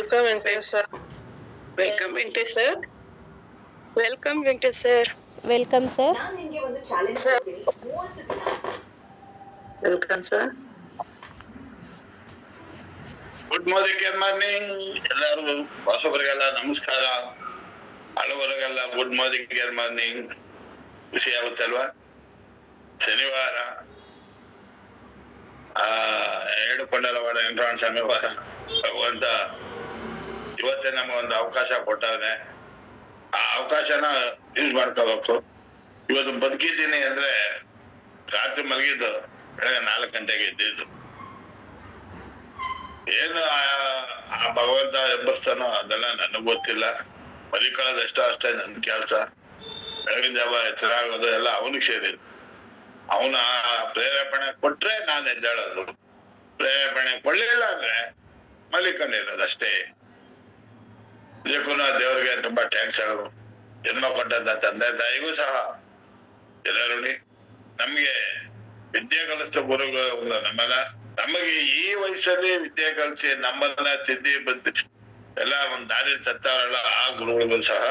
Welcome, Venkatesh sir. Welcome, Venkatesh sir. Welcome, Venkatesh sir. Welcome sir. ನಾನು ನಿಮಗೆ ಒಂದು challenge ಕೊಡ್ತೀನಿ. 30 ದಿನ. Welcome, sir. ಗುಡ್ ಮಾರ್ನಿಂಗ್ ಎಲ್ಲರೂ ಹೊಸಬರಿಗೆಲ್ಲ ನಮಸ್ಕಾರ, ಹಳಬರಿಗೆಲ್ಲ ಗುಡ್ ಮಾರ್ನಿಂಗ್. ಖುಷಿ ಆಗುತ್ತಲ್ವಾ? ಶನಿವಾರ ಏಡುಕೊಂಡಲವಾಡ ವೆಂಕಟರಮಣ ಸ್ವಾಮಿ ವಾರ ಭಗವಂತ ಇವತ್ತೇ ನಮಗೊಂದು ಅವಕಾಶ ಕೊಟ್ಟವನೆ. ಆ ಅವಕಾಶನ ಯೂಸ್ ಮಾಡ್ಕೋಬೇಕು. ಇವತ್ತು ಬದುಕಿದ್ದೀನಿ ಅಂದ್ರೆ ರಾತ್ರಿ ಮಲಗಿದ್ದು ಬೆಳಗ್ಗೆ 4 ಗಂಟೆಗೆ ಎದ್ದಿದ್ದು. ಏನು ಆ ಭಗವಂತ ಎಬ್ಬರಿಸ್ತಾನೋ ಅದೆಲ್ಲ ನನಗ್ ಗೊತ್ತಿಲ್ಲ. ಮಲಿಕೊಳ್ಳೋದೆಷ್ಟೋ ಅಷ್ಟೇ ನನ್ನ ಕೆಲಸ. ಬೆಳಗಿನ ಜಾವ ಎಚ್ಚರ ಆಗೋದು ಎಲ್ಲ ಅವನಿಗೆ ಸೇರಿದ್ದು. ಅವನ ಪ್ರೇರೇಪಣೆ ಕೊಟ್ರೆ ನಾನು ಎದ್ದೇಳೋದು, ಪ್ರೇರೇಪಣೆ ಕೊಡ್ಲಿಲ್ಲ ಅಂದ್ರೆ ಮಲಿಕೊಂಡಿರೋದಷ್ಟೇ. ನಿಜಕ್ಕೂ ದೇವ್ರಿಗೆ ತುಂಬಾ ಥ್ಯಾಂಕ್ಸ್ ಹೇಳು. ಜನ್ಮ ಕೊಟ್ಟಂತ ತಂದೆ ತಾಯಿಗೂ ಸಹ ಎಲ್ಲರೂ ನಮ್ಗೆ ವಿದ್ಯೆ ಕಲಿಸಿದ ಗುರುಗಳು ನಮ್ಮನ್ನ, ನಮಗೆ ಈ ವಯಸ್ಸಲ್ಲಿ ವಿದ್ಯೆ ಕಲಿಸಿ ನಮ್ಮನ್ನ ತಿದ್ದಿ ಬದ್ದಿ ಎಲ್ಲ ಒಂದ್ ದಾರಿ ತತ್ತಾರಲ್ಲ ಆ ಗುರುಗಳಿಗೂ ಸಹ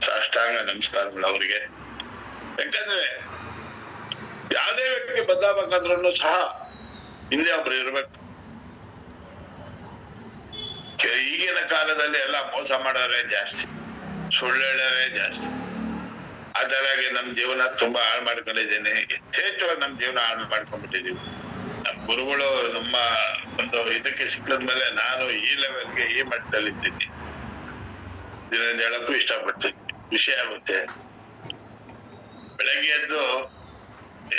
ಸಾಷ್ಟಾಂಗ ನಮಸ್ಕಾರಗಳು ಅವರಿಗೆ. ಯಾಕಂದ್ರೆ ಯಾವುದೇ ವ್ಯಕ್ತಿ ಬದಲಾಗಬೇಕಾದ್ರೂ ಸಹ ಹಿಂದೆ ಒಬ್ರು ಇರ್ಬೇಕು. ಈಗಿನ ಕಾಲದಲ್ಲಿ ಎಲ್ಲ ಮೋಸ ಮಾಡೋರೇ ಜಾಸ್ತಿ, ಸುಳ್ಳು ಹೇಳೋರೇ ಜಾಸ್ತಿ. ಆ ತರಾಗಿ ನಮ್ ಜೀವನ ತುಂಬಾ ಹಾಳು ಮಾಡ್ಕೊಂಡಿದ್ದೀನಿ. ಯಥೇಚ್ಛವಾಗಿ ನಮ್ ಜೀವನ ಹಾಳು ಮಾಡ್ಕೊಂಡ್ಬಿಟ್ಟಿದೀವಿ. ನಮ್ ಗುರುಗಳು ನಮ್ಮ ಒಂದು ಇದಕ್ಕೆ ಸಿಕ್ಕದ್ಮೇಲೆ ನಾನು ಈ ಲೆವೆಲ್ಗೆ ಈ ಮಟ್ಟದಲ್ಲಿ ಇದ್ದೀನಿ. ಇದನ್ನ ಹೇಳಕ್ಕೂ ಇಷ್ಟಪಡ್ತೀನಿ. ಖುಷಿ ಆಗುತ್ತೆ. ಬೆಳಗ್ಗೆ ಎದ್ದು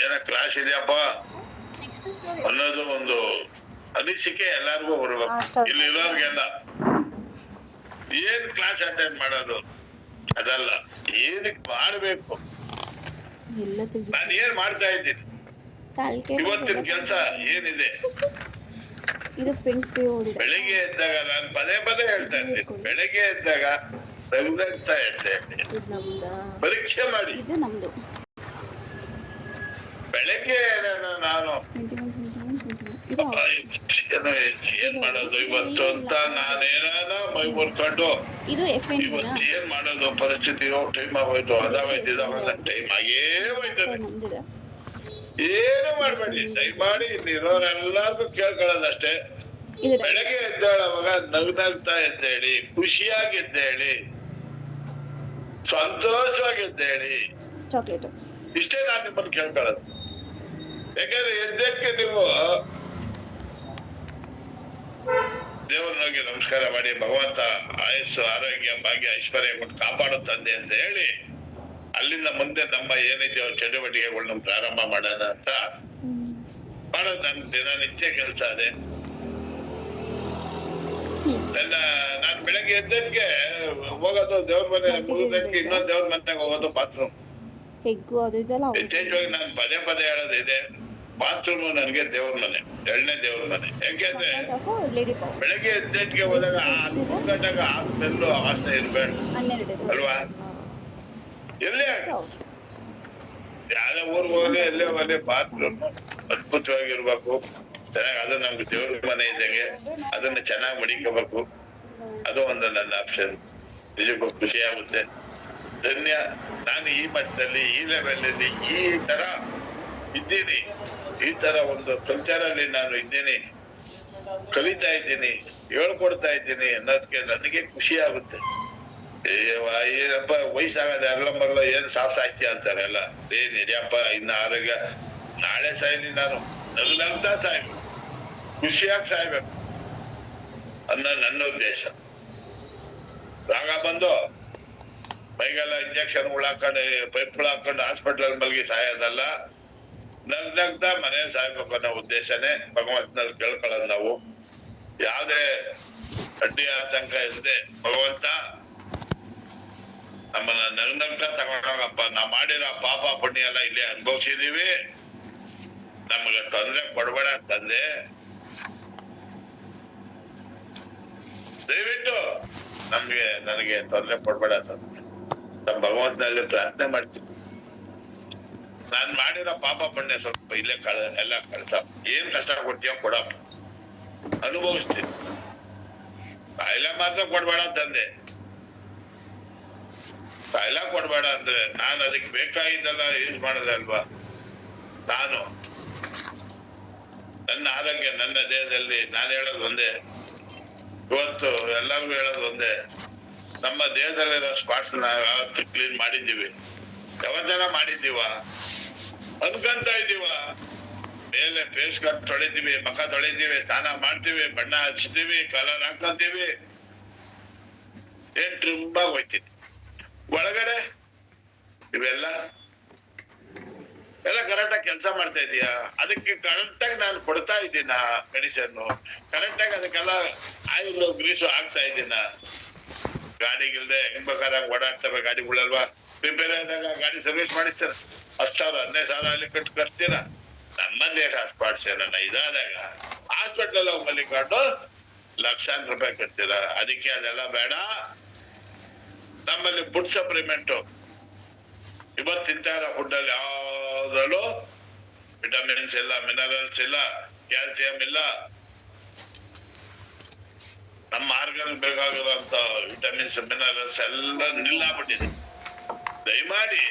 ಏನ ಕ್ಲಾಸ್ ಇದೆಯಪ್ಪ ಅನ್ನೋದು ಒಂದು ಅನಿಸಿಕೆ ಎಲ್ಲಾರ್ಗು ಬರ್ಬೇಕು. ಇಲ್ಲಿ ಇರೋರ್ಗೆಲ್ಲ ಏನ್ ಕ್ಲಾಸ್ ಅಟೆಂಡ್ ಮಾಡೋದು ಅದಲ್ಲ, ಏನಕ್ಕೆ ಮಾಡ್ಬೇಕು, ನಾನು ಏನ್ ಮಾಡ್ತಾ ಇದ್ದೀನಿ, ಇವತ್ತಿನ ಕೆಲ್ಸ ಏನಿದೆ. ಬೆಳಿಗ್ಗೆ ಎದ್ದಾಗ ನಾನು ಪದೇ ಹೇಳ್ತಾ ಇದ್ದೀನಿ, ಬೆಳಿಗ್ಗೆ ಎದ್ದಾಗ ನಗ್ನಗ್ತಾ ಇರ್ತಾ ಇದ್ದೀನಿ. ಪರೀಕ್ಷೆ ಮಾಡಿ ಬೆಳಗ್ಗೆ ನಾನು ಏನ್ ಮಾಡೋದು ಇವತ್ತು ಅಂತ ನಾನೇನಾನ ಮೈ ಮುರ್ಕೊಂಡು ಇವತ್ತು ಏನ್ ಮಾಡೋದು, ಪರಿಸ್ಥಿತಿ ಟೈಮ್ ಆಗೋಯ್ತು, ಅದಾಗೋಯ್ತು ಇದಾಗೋಯ್ತು, ಟೈಮ್ ಆಗೇ ಹೋಯ್ತದೆ. ಏನು ಮಾಡ್ಬೇಡಿ, ದಯಮಾಡಿ ಇಲ್ಲಿರೋರೆಲ್ಲರಿಗೂ ಕೇಳ್ಕೊಳ್ಳೋದಷ್ಟೇ. ಬೆಳಗ್ಗೆ ಎದ್ದೇಳವಾಗ ನಗ್ನಗ್ತಾ ಎದ್ದೇಳಿ, ಖುಷಿಯಾಗಿ ಎದ್ದೇಳಿ, ಸಂತೋಷವಾಗಿ ಎದ್ದೇಳಿ. ಇಷ್ಟೇ ನಾನು ನಿಮ್ಮನ್ನು ಕೇಳ್ಕೊಳ್ಳೋದು. ಯಾಕಂದ್ರೆ ಎದ್ದಕ್ಕೆ ನೀವು ದೇವರನಿಗೆ ನಮಸ್ಕಾರ ಮಾಡಿ ಭಗವಂತ ಆಯಸ್ಸು ಆರೋಗ್ಯ ಭಾಗ್ಯ ಐಶ್ವರ್ಯ ಕೊಟ್ಟು ಕಾಪಾಡೋ ತಂದೆ ಅಂತ ಹೇಳಿ ಅಲ್ಲಿಂದ ಮುಂದೆ ನಮ್ಮ ಏನಿದೆಯೋ ಚಟುವಟಿಕೆಗಳನ್ನ ಪ್ರಾರಂಭ ಮಾಡೋಣ ಅಂತ ಮಾಡೋದು ನನ್ನ ದಿನನಿತ್ಯ ಕೆಲಸ ಅದೇ. ನಾನ್ ಬೆಳಗ್ಗೆ ಎದ್ದಕ್ಕೆ ಹೋಗೋದು ದೇವ್ರ ಮನೆ ಮುಗಿದಕ್ಕೆ ಇನ್ನೊಂದ್ ದೇವ್ರ ಮನೆಗೆ ಹೋಗೋದು ಬಾತ್ರೂಮ್. ಯಥೇಚ್ಛವಾಗಿ ನಾನು ಪದೇ ಹೇಳೋದಿದೆ, ಬಾತ್ರೂಮ್ ನನಗೆ ದೇವ್ರ ಮನೆ, 2ನೇ ದೇವ್ರ ಮನೆ. ಯಾಕೆಂದ್ರೆ ಬೆಳಗ್ಗೆ ಎದ್ದಕ್ಕೆ ಹೋದಾಗ 10 ಗಂಟೆಗೆ ಆ ಸ್ಮೆಲ್ಲು ಆಸೆ ಇರ್ಬೇಡ ಅಲ್ವಾ? ಎಲ್ಲೇ ಯಾವ್ದೇ ಊರ್ಗ್ ಹೋಗ್ಲಿ ಎಲ್ಲೇ ಹೋಗ್ಲಿ ಬಾತ್ರೂಮ್ ಅದ್ಭುತವಾಗಿರ್ಬೇಕು. ಚೆನ್ನಾಗಿ ಅದು ನಮ್ಗೆ ದೇವ್ರ ಮನೆ ಇದ್ದಂಗೆ, ಅದನ್ನ ಚೆನ್ನಾಗಿ ಮಡಿಕೋಬೇಕು. ಅದು ಒಂದು ನನ್ನ ಆಪ್ಷನ್. ನಿಜಕ್ಕೂ ಖುಷಿ ಆಗುತ್ತೆ. ಧನ್ಯ. ನಾನು ಈ ಮಟ್ಟದಲ್ಲಿ ಈ ಲೆವೆಲ್ ಅಲ್ಲಿ ಈ ತರ ಇದ್ದೀನಿ, ಈ ತರ ಒಂದು ಕಲ್ಚರ್ ಅಲ್ಲಿ ನಾನು ಇದ್ದೀನಿ, ಕಲಿತಾ ಇದ್ದೀನಿ, ಹೇಳ್ಕೊಡ್ತಾ ಇದ್ದೀನಿ ಅನ್ನೋದಕ್ಕೆ ನನಗೆ ಖುಷಿ ಆಗುತ್ತೆ. ಏನಪ್ಪ ವಯಸ್ಸಾಗದೆ ಅಲ್ಲ ಮರಲ್ಲ ಏನ್ ಸಾಹಿತ್ಯ ಅಂತಾರೆ ಎಲ್ಲ. ನಿಜಪ್ಪ ಇನ್ನ ಆರೋಗ್ಯ, ನಾಳೆ ಸಾಯ್ಲಿ ನಾನು ನಗ್ನಗ್ತಾ ಸಾಯ್ಬೇಕು, ಖುಷಿಯಾಗಿ ಸಾಯ್ಬೇಕು ಅನ್ನೋ ನನ್ನ ಉದ್ದೇಶ. ರಾಗ ಬಂದು ಮೈಗೆಲ್ಲ ಇಂಜೆಕ್ಷನ್ ಹಾಕೊಂಡು ಪೈಪ್ಗಳು ಹಾಕೊಂಡು ಹಾಸ್ಪಿಟಲ್ ಮಲ್ಗಿ ಸಾಯೋದಲ್ಲ, ನಗ್ನಗ್ತಾ ಮನೇಲಿ ಸಾಯ್ಬೇಕು ಅನ್ನೋ ಉದ್ದೇಶನೇ ಭಗವಂತನಲ್ಲಿ ಕೇಳ್ಕೊಳ್ಳೋದು. ನಾವು ಯಾವ್ದೇ ಅಡ್ಡಿ ಆತಂಕ ಇಲ್ಲದೆ ಭಗವಂತ ನಮ್ಮನ್ನ ನಗ್ನಗ್ತಾ ತಗೊಂಡೋಗಪ್ಪ. ನಾವ್ ಮಾಡಿರೋ ಪಾಪ ಪುಣ್ಯ ಎಲ್ಲ ಇಲ್ಲೇ ಅನುಭವಿಸಿದೀವಿ, ನಮಗೆ ತೊಂದ್ರೆ ಕೊಡ್ಬೇಡ ತಂದೆ, ದಯವಿಟ್ಟು ನನಗೆ ತೊಂದ್ರೆ ಕೊಡ್ಬೇಡ ತಂದೆ. ನಮ್ಮ ಭಗವಂತನಲ್ಲಿ ಪ್ರಾರ್ಥನೆ ಮಾಡ್ತೀನಿ. ನಾನ್ ಮಾಡಿರೋ ಪಾಪ ಪುಣ್ಯ ಸ್ವಲ್ಪ ಇಲ್ಲೇ ಎಲ್ಲ ಕಳ್ಸ. ಏನ್ ಕಷ್ಟ ಕೊಡ್ತೀಯ ಕೊಡಪ್ಪ, ಅನುಭವಿಸ್ತೀನಿ. ಕಾಯಿಲೆ ಮಾತ್ರ ಕೊಡ್ಬೇಡ ಅಂತಂದೆ. ಕಾಯಿಲೆ ಕೊಡ್ಬೇಡ ಅಂದ್ರೆ ನಾನು ಅದಕ್ಕೆ ಬೇಕಾಗಿದ್ದೆಲ್ಲ ಯೂಸ್ ಮಾಡೋದೆ ಅಲ್ವಾ. ನಾನು ನನ್ನ ಆರೋಗ್ಯ ನನ್ನ ದೇಹದಲ್ಲಿ ನಾನು ಹೇಳೋದು ಒಂದೇ, ಇವತ್ತು ಎಲ್ಲರಿಗೂ ಹೇಳೋದು ಒಂದೇ, ನಮ್ಮ ದೇಹದಲ್ಲಿರೋ ಸ್ಪಾಟ್ಸ್ ನಾವು ಯಾವತ್ತು ಕ್ಲೀನ್ ಮಾಡಿದ್ದೀವಿ? ಯಾವತ್ತನ ಮಾಡಿದ್ದೀವ? ಅನ್ಕೊಂತ ಇದೀವ? ಮೇಲೆ ಫೇಸ್ ಕಟ್ ತೊಳಿತೀವಿ, ಮುಖ ತೊಳಿತೀವಿ, ಸ್ನಾನ ಮಾಡ್ತೀವಿ, ಬಣ್ಣ ಹಚ್ತೀವಿ, ಕಲರ್ ಹಾಕೊಂತೀವಿ, ಏನ್ ತುಂಬಾ ಹೋಯ್ತೀನಿ. ಒಳಗಡೆ ಇವೆಲ್ಲ ಕರೆಕ್ಟ್ ಆಗಿ ಕೆಲಸ ಮಾಡ್ತಾ ಇದೀಯಾ? ಅದಕ್ಕೆ ಕರೆಕ್ಟ್ ಆಗಿ ನಾನು ಕೊಡ್ತಾ ಇದ್ದೀನ ಮೆಡಿಸನ್? ಕರೆಕ್ಟ್ ಆಗಿ ಅದಕ್ಕೆಲ್ಲ ಆಯಿಲ್ ಗ್ರೀಸು ಹಾಕ್ತಾ ಇದ್ದೀನ? ಗಾಡಿಗಿಲ್ದೆ ಹೆಂಗ್ ಬೇಕಾದ್ರೆ ಓಡಾಡ್ತವೆ ಗಾಡಿಗಳಲ್ವಾ? ರಿಪೇರಿ ಆದಾಗ ಗಾಡಿ ಸರ್ವಿಸ್ ಮಾಡಿಸ್ತಾರ, 10,000 15,000 ಅಲ್ಲಿ ಕಟ್ಟು ಕಟ್ತೀರ. ನಮ್ಮ ದೇಹ ಸ್ಪಾಟ್ಸ್ ಏನನ್ನ ಇದಾದಾಗ ಹಾಸ್ಪಿಟಲ್ ಹೋಗಿ ಮಲ್ಲಿಕೊಂಡು ಲಕ್ಷಾಂತರ ರೂಪಾಯಿ ಕಟ್ತೀರ. ಅದಕ್ಕೆ ಅದೆಲ್ಲ ಬೇಡ. ನಮ್ಮಲ್ಲಿ ಫುಡ್ ಸಪ್ಲಿಮೆಂಟ್ ಇವತ್ತು ತಿಂತಾ ಇರೋ ಫುಡ್ ಅಲ್ಲಿ ಯಾವ್ದ್ರಲ್ಲೂ ವಿಟಮಿನ್ಸ್ ಇಲ್ಲ, ಮಿನರಲ್ಸ್ ಇಲ್ಲ, ಕ್ಯಾಲ್ಸಿಯಂ ಇಲ್ಲ. ನಮ್ಮ ಆರ್ಗನ್ ಬೇಕಾಗಿರುವಂತ ವಿಟಮಿನ್ಸ್ ಮಿನರಲ್ಸ್ ಎಲ್ಲ ನಿಲ್ಲಾಗ್ಬಿಟ್ಟಿದೆ. ದಯಮಾಡಿ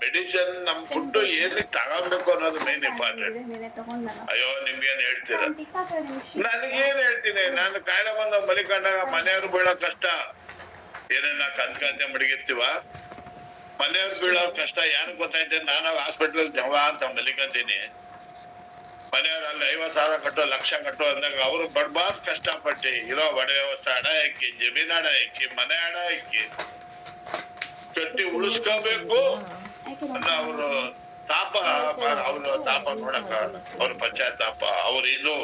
ಮೆಡಿಸಿನ್ ನಮ್ ಫುಡ್ ಏನಿಗೆ ತಗೋಬೇಕು ಅನ್ನೋದು ಮೇನ್ ಇಂಪಾರ್ಟೆಂಟ್. ಅಯ್ಯೋ ನಿಮ್ಗೇನ್ ಹೇಳ್ತೀರ? ನನಗೇನ್ ಹೇಳ್ತೀನಿ? ನಾನು ಕಾಯಿಲೆ ಬಂದ ಮಲಿಕೊಂಡಾಗ ಮನೆಯವ್ರು ಬೀಳೋ ಕಷ್ಟ ಏನೇನ ಕನ್ಸ್ಕಂತೆ ಮಡಗಿರ್ತೀವ. ಮನೆಯವ್ರು ಬೀಳೋ ಕಷ್ಟ ಯಾರು ಗೊತ್ತೈತೆ? ನಾನು ಹಾಸ್ಪಿಟಲ್ ಜವ ಅಂತ ಮಲಿಕಂತೀನಿ. ಮನೆಯವ್ರು ಅಲ್ಲಿ 50,000 ಕಟ್ಟೋ, ಲಕ್ಷ ಕಟ್ಟೋ ಅಂದಾಗ ಅವ್ರು ಬಡ್ಬಾರ್ದು ಕಷ್ಟಪಟ್ಟು ಇರೋ ಬಡ ವ್ಯವಸ್ಥೆ ಹಣ ಇಕ್ಕಿ, ಜಮೀನ್ ಹಣ ಇಕ್ಕಿ, ಮನೆ ಹಣ ಇಕ್ಕಿ ಕಟ್ಟಿ ಉಳಿಸ್ಕೋಬೇಕು ಅನ್ನೋ ಅವರು ತಾಪ. ಅವ್ರ ತಾಪ ನೋಡಕ ಅವ್ರ ಪಶ್ಚಾತ್ತಾಪ, ಅವ್ರ ಇದು,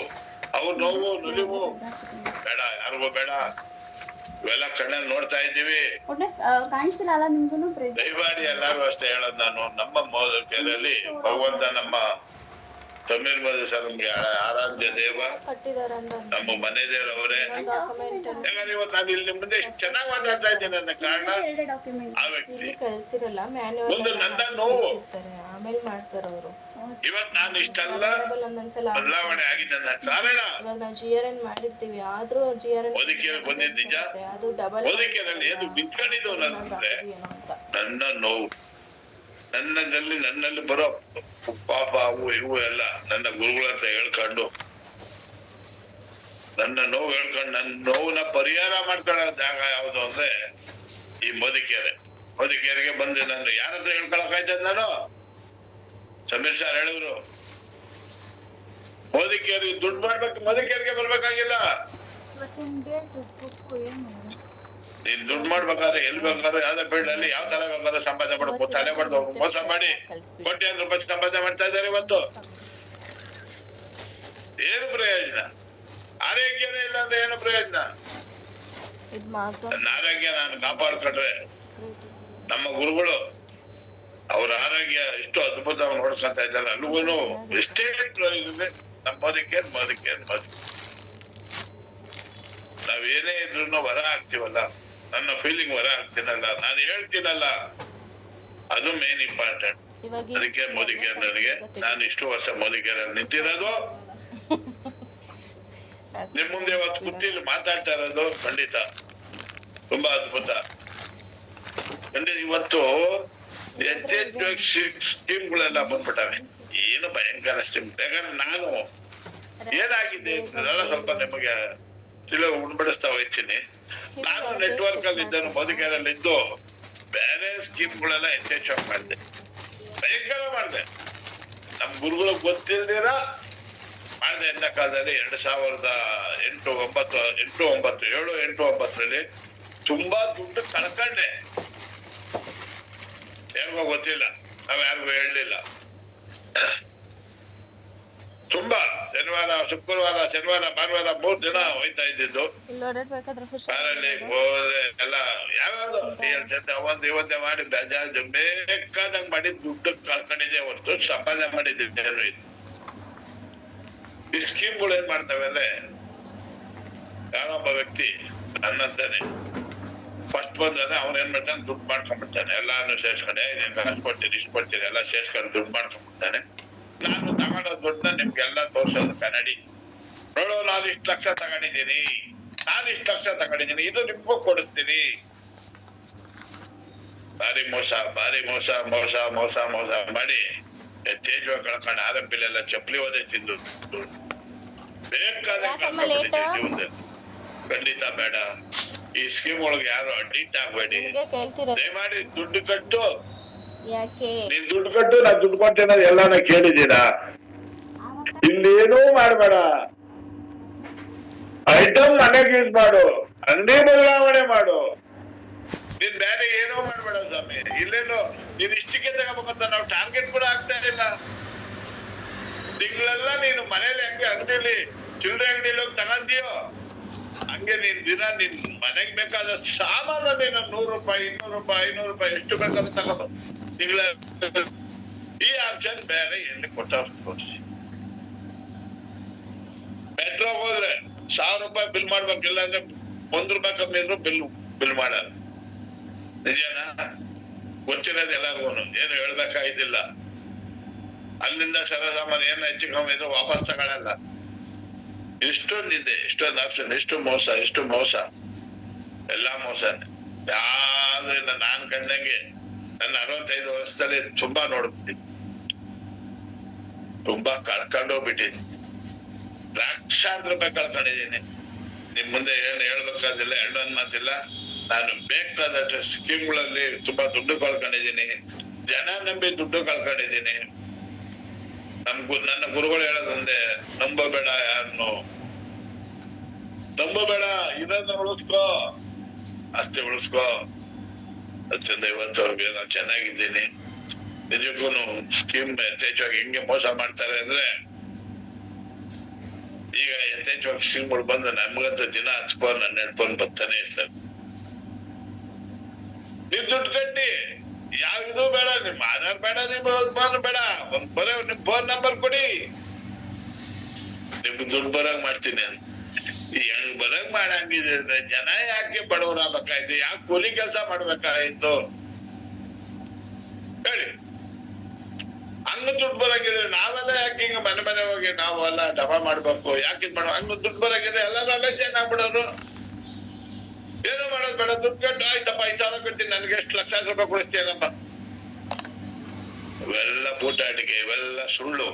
ಅವ್ರ ನೋವು ನುಲಿವು ಬೇಡ, ಯಾರಿಗೂ ಬೇಡ. ಇವೆಲ್ಲ ಕಣ್ಣಲ್ಲಿ ನೋಡ್ತಾ ಇದ್ದೀವಿ. ದಯಮಾಡಿ ಎಲ್ಲಾರು ಅಷ್ಟೇ ಹೇಳೋದು ನಾನು. ನಮ್ಮ ಮೊದಲಲ್ಲಿ ಭಗವಂತ ನಮ್ಮ ಸಮೀರ್ ಮೋದಿ ಸರ್ ನಮ್ಗೆ ಆರಾಧ್ಯ ದೇವ, ನಮ್ಮ ಮನೆ ದೇವರವರೇ. ಯಾಕಂದ್ರೆ ಇವತ್ತು ನಾನು ಇಲ್ಲಿ ಮುಂದೆ ಚೆನ್ನಾಗಿ ಮಾತಾಡ್ತಾ ಇದ್ದೀನಿ ನನ್ನ ಕಾರಣ ಆ ವ್ಯಕ್ತಿ. ಒಂದು ನನ್ನ ನೋವು ಇವತ್ತು ನಾನು ಇಷ್ಟೆಲ್ಲ ಬದಲಾವಣೆ ಆಗಿದೆ ನನ್ನ ಕಾರಣ ಓದಿಕೆಯಲ್ಲಿ ಬಂದಿದ್ದ ನಿಜ. ಓದಿಕೆಯಲ್ಲಿ ಏನು ಬಿಟ್ಕೊಂಡಿದ್ದು ನನ್ನಂದ್ರೆ ನನ್ನ ನೋವು, ನನ್ನಲ್ಲಿ ಬರೋ ಪಾಪ ಅವು ಇವು ಎಲ್ಲ ನನ್ನ ಗುರುಗಳ ಹತ್ರ ಹೇಳ್ಕೊಂಡು ನನ್ನ ನೋವು ಹೇಳ್ಕೊಂಡು ನನ್ನ ನೋವನ್ನ ಪರಿಹಾರ ಮಾಡ್ಕೊಳ್ಳೋ ಜಾಗ ಯಾವ್ದು ಅಂದ್ರೆ ಈ ಮೋದಿಕೆರೆ. ಮೋದಿಕೆರೆಗೆ ಬಂದು ನಾನು ಯಾರ ಹತ್ರ ಹೇಳ್ಕೊಳಕ್ ಆಯ್ತದ? ನಾನು ಸಮೀರ್ ಸರ್ ಹೇಳಿದ್ರು ಮೋದಿಕೆರೆಗೆ ದುಡ್ಡು ಮಾಡ್ಬೇಕು, ಮೋದಿಕೆರೆಗೆ ಬರ್ಬೇಕಾಗಿಲ್ಲ. ನೀನ್ ದುಡ್ಡು ಮಾಡ್ಬೇಕಾದ್ರೆ ಎಲ್ಲಿ ಬೇಕಾದ್ರೆ ಯಾವ್ದೋ ಫೀಲ್ಡ್ ಅಲ್ಲಿ ಯಾವ ತರ ಬೇಕಾದ್ರೆ ಸಂಪಾದನೆ ಮಾಡ್ಬೇಕು. ತಲೆ ಮಾಡ್ದು ಮೋಸ ಮಾಡಿ ಕೋಟ್ಯಾಂತರ ರೂಪಾಯಿ ಸಂಪಾದನೆ ಮಾಡ್ತಾ ಇದ್ದಾರೆ ಇವತ್ತು. ಏನು ಪ್ರಯೋಜನ? ಆರೋಗ್ಯನೇ ಇಲ್ಲ ಅಂದ್ರೆ ಏನು ಪ್ರಯೋಜನ? ನನ್ನ ಆರೋಗ್ಯ ನಾನು ಕಾಪಾಡ್ಕೊಂಡ್ರೆ ನಮ್ಮ ಗುರುಗಳು ಅವ್ರ ಆರೋಗ್ಯ ಎಷ್ಟು ಅದ್ಭುತವಾಗಿ ನೋಡ್ಕೊಂತ ಇದ್ದಾರೆ. ಅಲ್ಲಿಗೂ ಎಷ್ಟೇ ಪ್ರಯೋಜನ ನಮ್ಮ ಮೋದಿಕೆ ನಾವೇನೇ ಇದ್ರು ಹೊರ ಹಾಕ್ತಿವಲ್ಲ, ನನ್ನ ಫೀಲಿಂಗ್ ಹೊರ ಹಾಕ್ತೀನಲ್ಲ, ನಾನು ಹೇಳ್ತೀನಲ್ಲ, ಅದು ಮೇನ್ ಇಂಪಾರ್ಟೆಂಟ್. ಅದಕ್ಕೆ ಮೋದಿಕೇರ್ ನನಗೆ. ನಾನು ಇಷ್ಟು ವರ್ಷ ಮೋದಿಕೇರಲ್ಲಿ ನಿಂತಿರೋದು, ನಿಮ್ ಮುಂದೆ ಇವತ್ತು ಕುತ್ತಿಲ್ಲಿ ಮಾತಾಡ್ತಾ ಇರೋದು ಖಂಡಿತ ತುಂಬಾ ಅದ್ಭುತ. ಖಂಡಿತ ಇವತ್ತು ಹೆಚ್ಚೆಚ್ಚು ಸ್ಕೀಮ್ಗಳೆಲ್ಲ ಬಂದ್ಬಿಟ್ಟವೆ. ಏನು ಭಯಂಕರ ಸ್ಕೀಮ್. ಯಾಕಂದ್ರೆ ನಾನು ಏನಾಗಿದೆ ಇದೆಲ್ಲ ಸ್ವಲ್ಪ ನಿಮಗೆ ಉಣ್ಬಡಿಸ್ತಾ ಹೋಗ್ತೀನಿ. ನಾನು ನೆಟ್ವರ್ಕ್ ಅಲ್ಲಿ ಇದ್ದನು, ಮೋದಿಕೇರಲ್ಲಿ ಇದ್ದು ಬೇರೆ ಸ್ಕೀಮ್ಗಳೆಲ್ಲ ಹೆಚ್ಚೆಚ್ಚಾಗಿ ಮಾಡಿದೆ, ಭಯಂಕರ ಮಾಡಿದೆ. ನಮ್ ಗುರುಗಳು ಗೊತ್ತಿಲ್ದಿರ ಮಾಡಿದೆ. ಎಂದ ಕಾಲದಲ್ಲಿ 2008-9 ತುಂಬಾ ದುಡ್ಡು ಕಳ್ಕೊಂಡೆ. ಯಾರಿಗೋ ಗೊತ್ತಿಲ್ಲ, ನಾವ್ ಯಾರಿಗೂ ಹೇಳಲಿಲ್ಲ. ತುಂಬಾ ಶುಕ್ರವಾರ, ಶನಿವಾರ, ಭಾನುವಾರ 3 ದಿನ ಹೋಯ್ತಾ ಇದ್ದಿದ್ದು. ಕಾರಲ್ಲಿ ಹೋದ್ರೆ ಎಲ್ಲ ಯಾವ್ಯಾವ್ದು ಅವತ್ತು ಇವತ್ತೇ ಮಾಡಿ ಬೇಕಾದಂಗ್ ಮಾಡಿ ದುಡ್ಡು ಕಳ್ಕೊಂಡಿದ್ದೆ ಹೊರತು ಸಂಪಾದನೆ ಮಾಡಿದ್ದೇನು ಇದು. ಈ ಸ್ಕೀಮ್ಗಳು ಏನ್ ಮಾಡ್ತವೆ ಅಂದ್ರೆ, ಯಾರೊಬ್ಬ ವ್ಯಕ್ತಿ ನನ್ನಂತಾನೆ ಫಸ್ಟ್ ಬಂದಾನೆ, ಅವ್ನ ಏನ್ ಮಾಡ್ತಾನೆ, ದುಡ್ಡು ಮಾಡ್ಕೊಂಡ್ಬಿಡ್ತಾನೆ. ಎಲ್ಲಾನು ಸೇರ್ಸ್ಕೊಂಡೆ, ನೀನ್ ಅಷ್ಟು ಕೊಡ್ತೀನಿ ಇಷ್ಟು ಕೊಡ್ತೀನಿ ಎಲ್ಲ ಸೇರ್ಸ್ಕೊಂಡು ದುಡ್ಡು ಮಾಡ್ಕೊಂಡ್ಬಿಡ್ತಾನೆ. ನಾನು ತಗೊಂಡೋ ದುಡ್ಡನ್ನ ನಿಮ್ಗೆಲ್ಲ ತೋರ್ಸೋದು ಕನ್ನಡಿ. ನೋಡು, ನಾನು ಇಷ್ಟು ಲಕ್ಷ ತಗೊಂಡಿದ್ದೀನಿ, ನಾನು ಇಷ್ಟು ಲಕ್ಷ ತಗೊಂಡಿದ್ದೀನಿ, ಇದು ನಿಮ್ಗೂ ಕೊಡುತ್ತೀನಿ. ಭಾರಿ ಮೋಸ, ಭಾರಿ ಮೋಸ, ಮೋಸ ಮೋಸ ಮೋಸ ಮಾಡಿ ತೇಜವ ಕಳ್ಕೊಂಡು ಆರಂಭಿಲೆಲ್ಲ ಚಪ್ಪಲಿ ಓದೇ ತಿಂದು ಬೇಕಾದ ಜೀವನದಲ್ಲಿ. ಖಂಡಿತ ಬೇಡ. ಈ ಸ್ಕೀಮ್ ಒಳಗೆ ಯಾರು ಅಡ್ಡಿಟ್ ಆಗ್ಬೇಡಿ. ದಯಮಾಡಿ ದುಡ್ಡು ಕಟ್ಟು, ನೀನ್ ದುಡ್ಡು ಕಟ್ಟು, ನಾನ್ ದುಡ್ಡು ಕೊಟ್ಟೆ ಎಲ್ಲಾನ ಕೇಳಿದ್ದೀರಾ? ಇಲ್ಲೇನೂ ಮಾಡ್ಬೇಡ. ಐಟಮ್ ಮನೆಗೆ ಯೂಸ್ ಮಾಡು, ಅಂಗಡಿ ಬದಲಾವಣೆ ಮಾಡು, ನೀನ್ ಬೇರೆ ಏನೋ ಮಾಡ್ಬೇಡ ಸ್ವಾಮಿ. ಇಲ್ಲೇನು ನೀನ್ ಇಷ್ಟಕ್ಕೆ ತಗೋಬೇಕಂತ ನಾವು ಟಾರ್ಗೆಟ್ ಕೂಡ ಆಗ್ತಾ ಇಲ್ಲ. ತಿಂಗಳೆಲ್ಲ ನೀನು ಮನೇಲಿ ಹೆಂಗೆ ಅಂಗಡಿಲಿ ಚಿಲ್ಲರೆ ಅಂಗಡಿಲಿ ಹೋಗಿ ತಗೊಂತೀಯೋ ಹಂಗೆ ನೀನ್ ದಿನ ನಿನ್ ಮನೆಗ್ ಬೇಕಾದ ಸಾಮಾನು ನೀನು 100 ರೂಪಾಯಿ 200 ರೂಪಾಯಿ 500 ರೂಪಾಯಿ ಎಷ್ಟು ಬೇಕಾದ್ರೂ ತಗೋಬಹುದು. ತಿಂಗಳ ಈ ಆಪ್ಷನ್ ಬೇರೆ ಎಲ್ಲಿ ಕೊಟ್ಟ ತೋರಿಸಿ. ಮೆಟ್ರೋ ಹೋದ್ರೆ 1000 ರೂಪಾಯಿ ಬಿಲ್ ಮಾಡ್ಬೇಕಿಲ್ಲ ಅಂದ್ರೆ 1 ರೂಪಾಯಿ ಕಮ್ಮಿ ಇದ್ರು ಬಿಲ್ ಮಾಡಲ್ಲ. ನಿಜನಾ? ಗೊತ್ತಿರೋದು ಎಲ್ಲರಿಗೂ, ಏನು ಹೇಳ್ಬೇಕಾಯ್ತಿಲ್ಲ. ಅಲ್ಲಿಂದ ಸರಸಾಮಾನು ಏನು ಹೆಚ್ಚು ಕಮ್ಮಿ ಇದ್ರು ವಾಪಸ್ ತಗೊಳಲ್ಲ. ಎಷ್ಟೊಂದಿದೆ, ಎಷ್ಟೊಂದು ಆಪ್ಷನ್, ಎಷ್ಟು ಮೋಸ, ಎಷ್ಟು ಮೋಸ, ಎಲ್ಲಾ ಮೋಸನೇ. ಯಾವ್ದು ಇಲ್ಲ. ನಾನ್ ಕಂಡಂಗೆ ನನ್ನ 65 ವರ್ಷದಲ್ಲಿ ತುಂಬಾ ನೋಡ್ಬಿಟ್ಟಿದ್ದೆ, ತುಂಬಾ ಕಳ್ಕೊಂಡೋಗ್ಬಿಟ್ಟಿದ್ದೆ. ಲಕ್ಷಾಂತರ ರೂಪಾಯಿ ಕಳ್ಕೊಂಡಿದ್ದೀನಿ. ನಿಮ್ ಮುಂದೆ ಏನು ಹೇಳ್ಬೇಕಾದಿಲ್ಲ, ಎರಡೊಂದ್ ಮಾತಿಲ್ಲ. ನಾನು ಬೇಕಾದಷ್ಟು ಸ್ಕೀಮ್ಗಳಲ್ಲಿ ತುಂಬಾ ದುಡ್ಡು ಕಳ್ಕೊಂಡಿದ್ದೀನಿ, ಜನ ನಂಬಿ ದುಡ್ಡು ಕಳ್ಕೊಂಡಿದ್ದೀನಿ. ನನ್ನ ಗುರುಗಳು ಹೇಳೋದೊಂದೇ, ನಂಬಬೇಡ ಯಾರನ್ನು, ನಂಬಬೇಡ, ಇದನ್ನ ಉಳಿಸ್ಕೋ, ಆಸ್ತಿ ಉಳಿಸ್ಕೋ. 150 ನಾನು ಚೆನ್ನಾಗಿದ್ದೀನಿ. ನಿಜಕ್ಕೂ ಸ್ಕೀಮ್ ಯಥೇಚ್ಛವಾಗಿ ಹೆಂಗೆ ಮೋಸ ಮಾಡ್ತಾರೆ ಅಂದ್ರೆ, ಈಗ ಯಥೇಚ್ಛವಾಗಿ ಸ್ಕೀಮ್ಗಳು ಬಂದು ನಮ್ಗಂತ ದಿನ 10 ಫೋನ್ 12 ಫೋನ್ ಬರ್ತಾನೆ ಇರ್ತಾರೆ. ನೀವ್ ದುಡ್ಡು ಕಟ್ಟಿ ಯಾವ್ದು ಬೇಡ, ನಿಮ್ ಆಧಾರ್ ಬೇಡ, ನಿಮ್ ಫೋನ್ ಬೇಡ, ನಿಮ್ ಫೋನ್ ನಂಬರ್ ಕೊಡಿ, ನಿಮ್ಗೆ ದುಡ್ಡು ಬರಂಗ್ ಮಾಡ್ತೀನಿ ಅಂತ. ಹೆಂಗ್ ಬರಂಗ್ ಮಾಡಂಗಿದೆ ಅಂದ್ರೆ ಜನ ಯಾಕೆ ಬಡವರಾಗಬೇಕಾಯ್ತು? ಯಾಕೆ ಕೂಲಿ ಕೆಲಸ ಮಾಡ್ಬೇಕಾಯ್ತು ಹೇಳಿ? ಹಂಗ ದುಡ್ಡು ಬರಂಗಿದ್ರೆ ನಾವೆಲ್ಲ ಯಾಕೆ ಹಿಂಗ ಮನೆ ಹೋಗಿ ನಾವು ಎಲ್ಲ ಡಬಾ ಮಾಡ್ಬೇಕು? ಯಾಕೆ ಇದ್ ಹಂಗ ದುಡ್ಡು ಬರಂಗಿದ್ರೆ ಎಲ್ಲ ಅಲಕ್ಷನ್ ಆಗ್ಬಿಡೋರು. ಏನೋ ಮಾಡೋದು ಬೇಡ, ದುಡ್ಡು ಕಟ್ಟು, ಆಯ್ತಪ್ಪ 5,000 ಕಟ್ತೀನಿ, ನನ್ಗೆ ಎಷ್ಟು ಲಕ್ಷಾಂತರ ರೂಪಾಯಿ ಕೊಡಿಸ್ತೀಯಲ್ಲಪ್ಪ. ಇವೆಲ್ಲ ಬೂಟಾಟಿಕೆ, ಇವೆಲ್ಲ ಸುಳ್ಳು,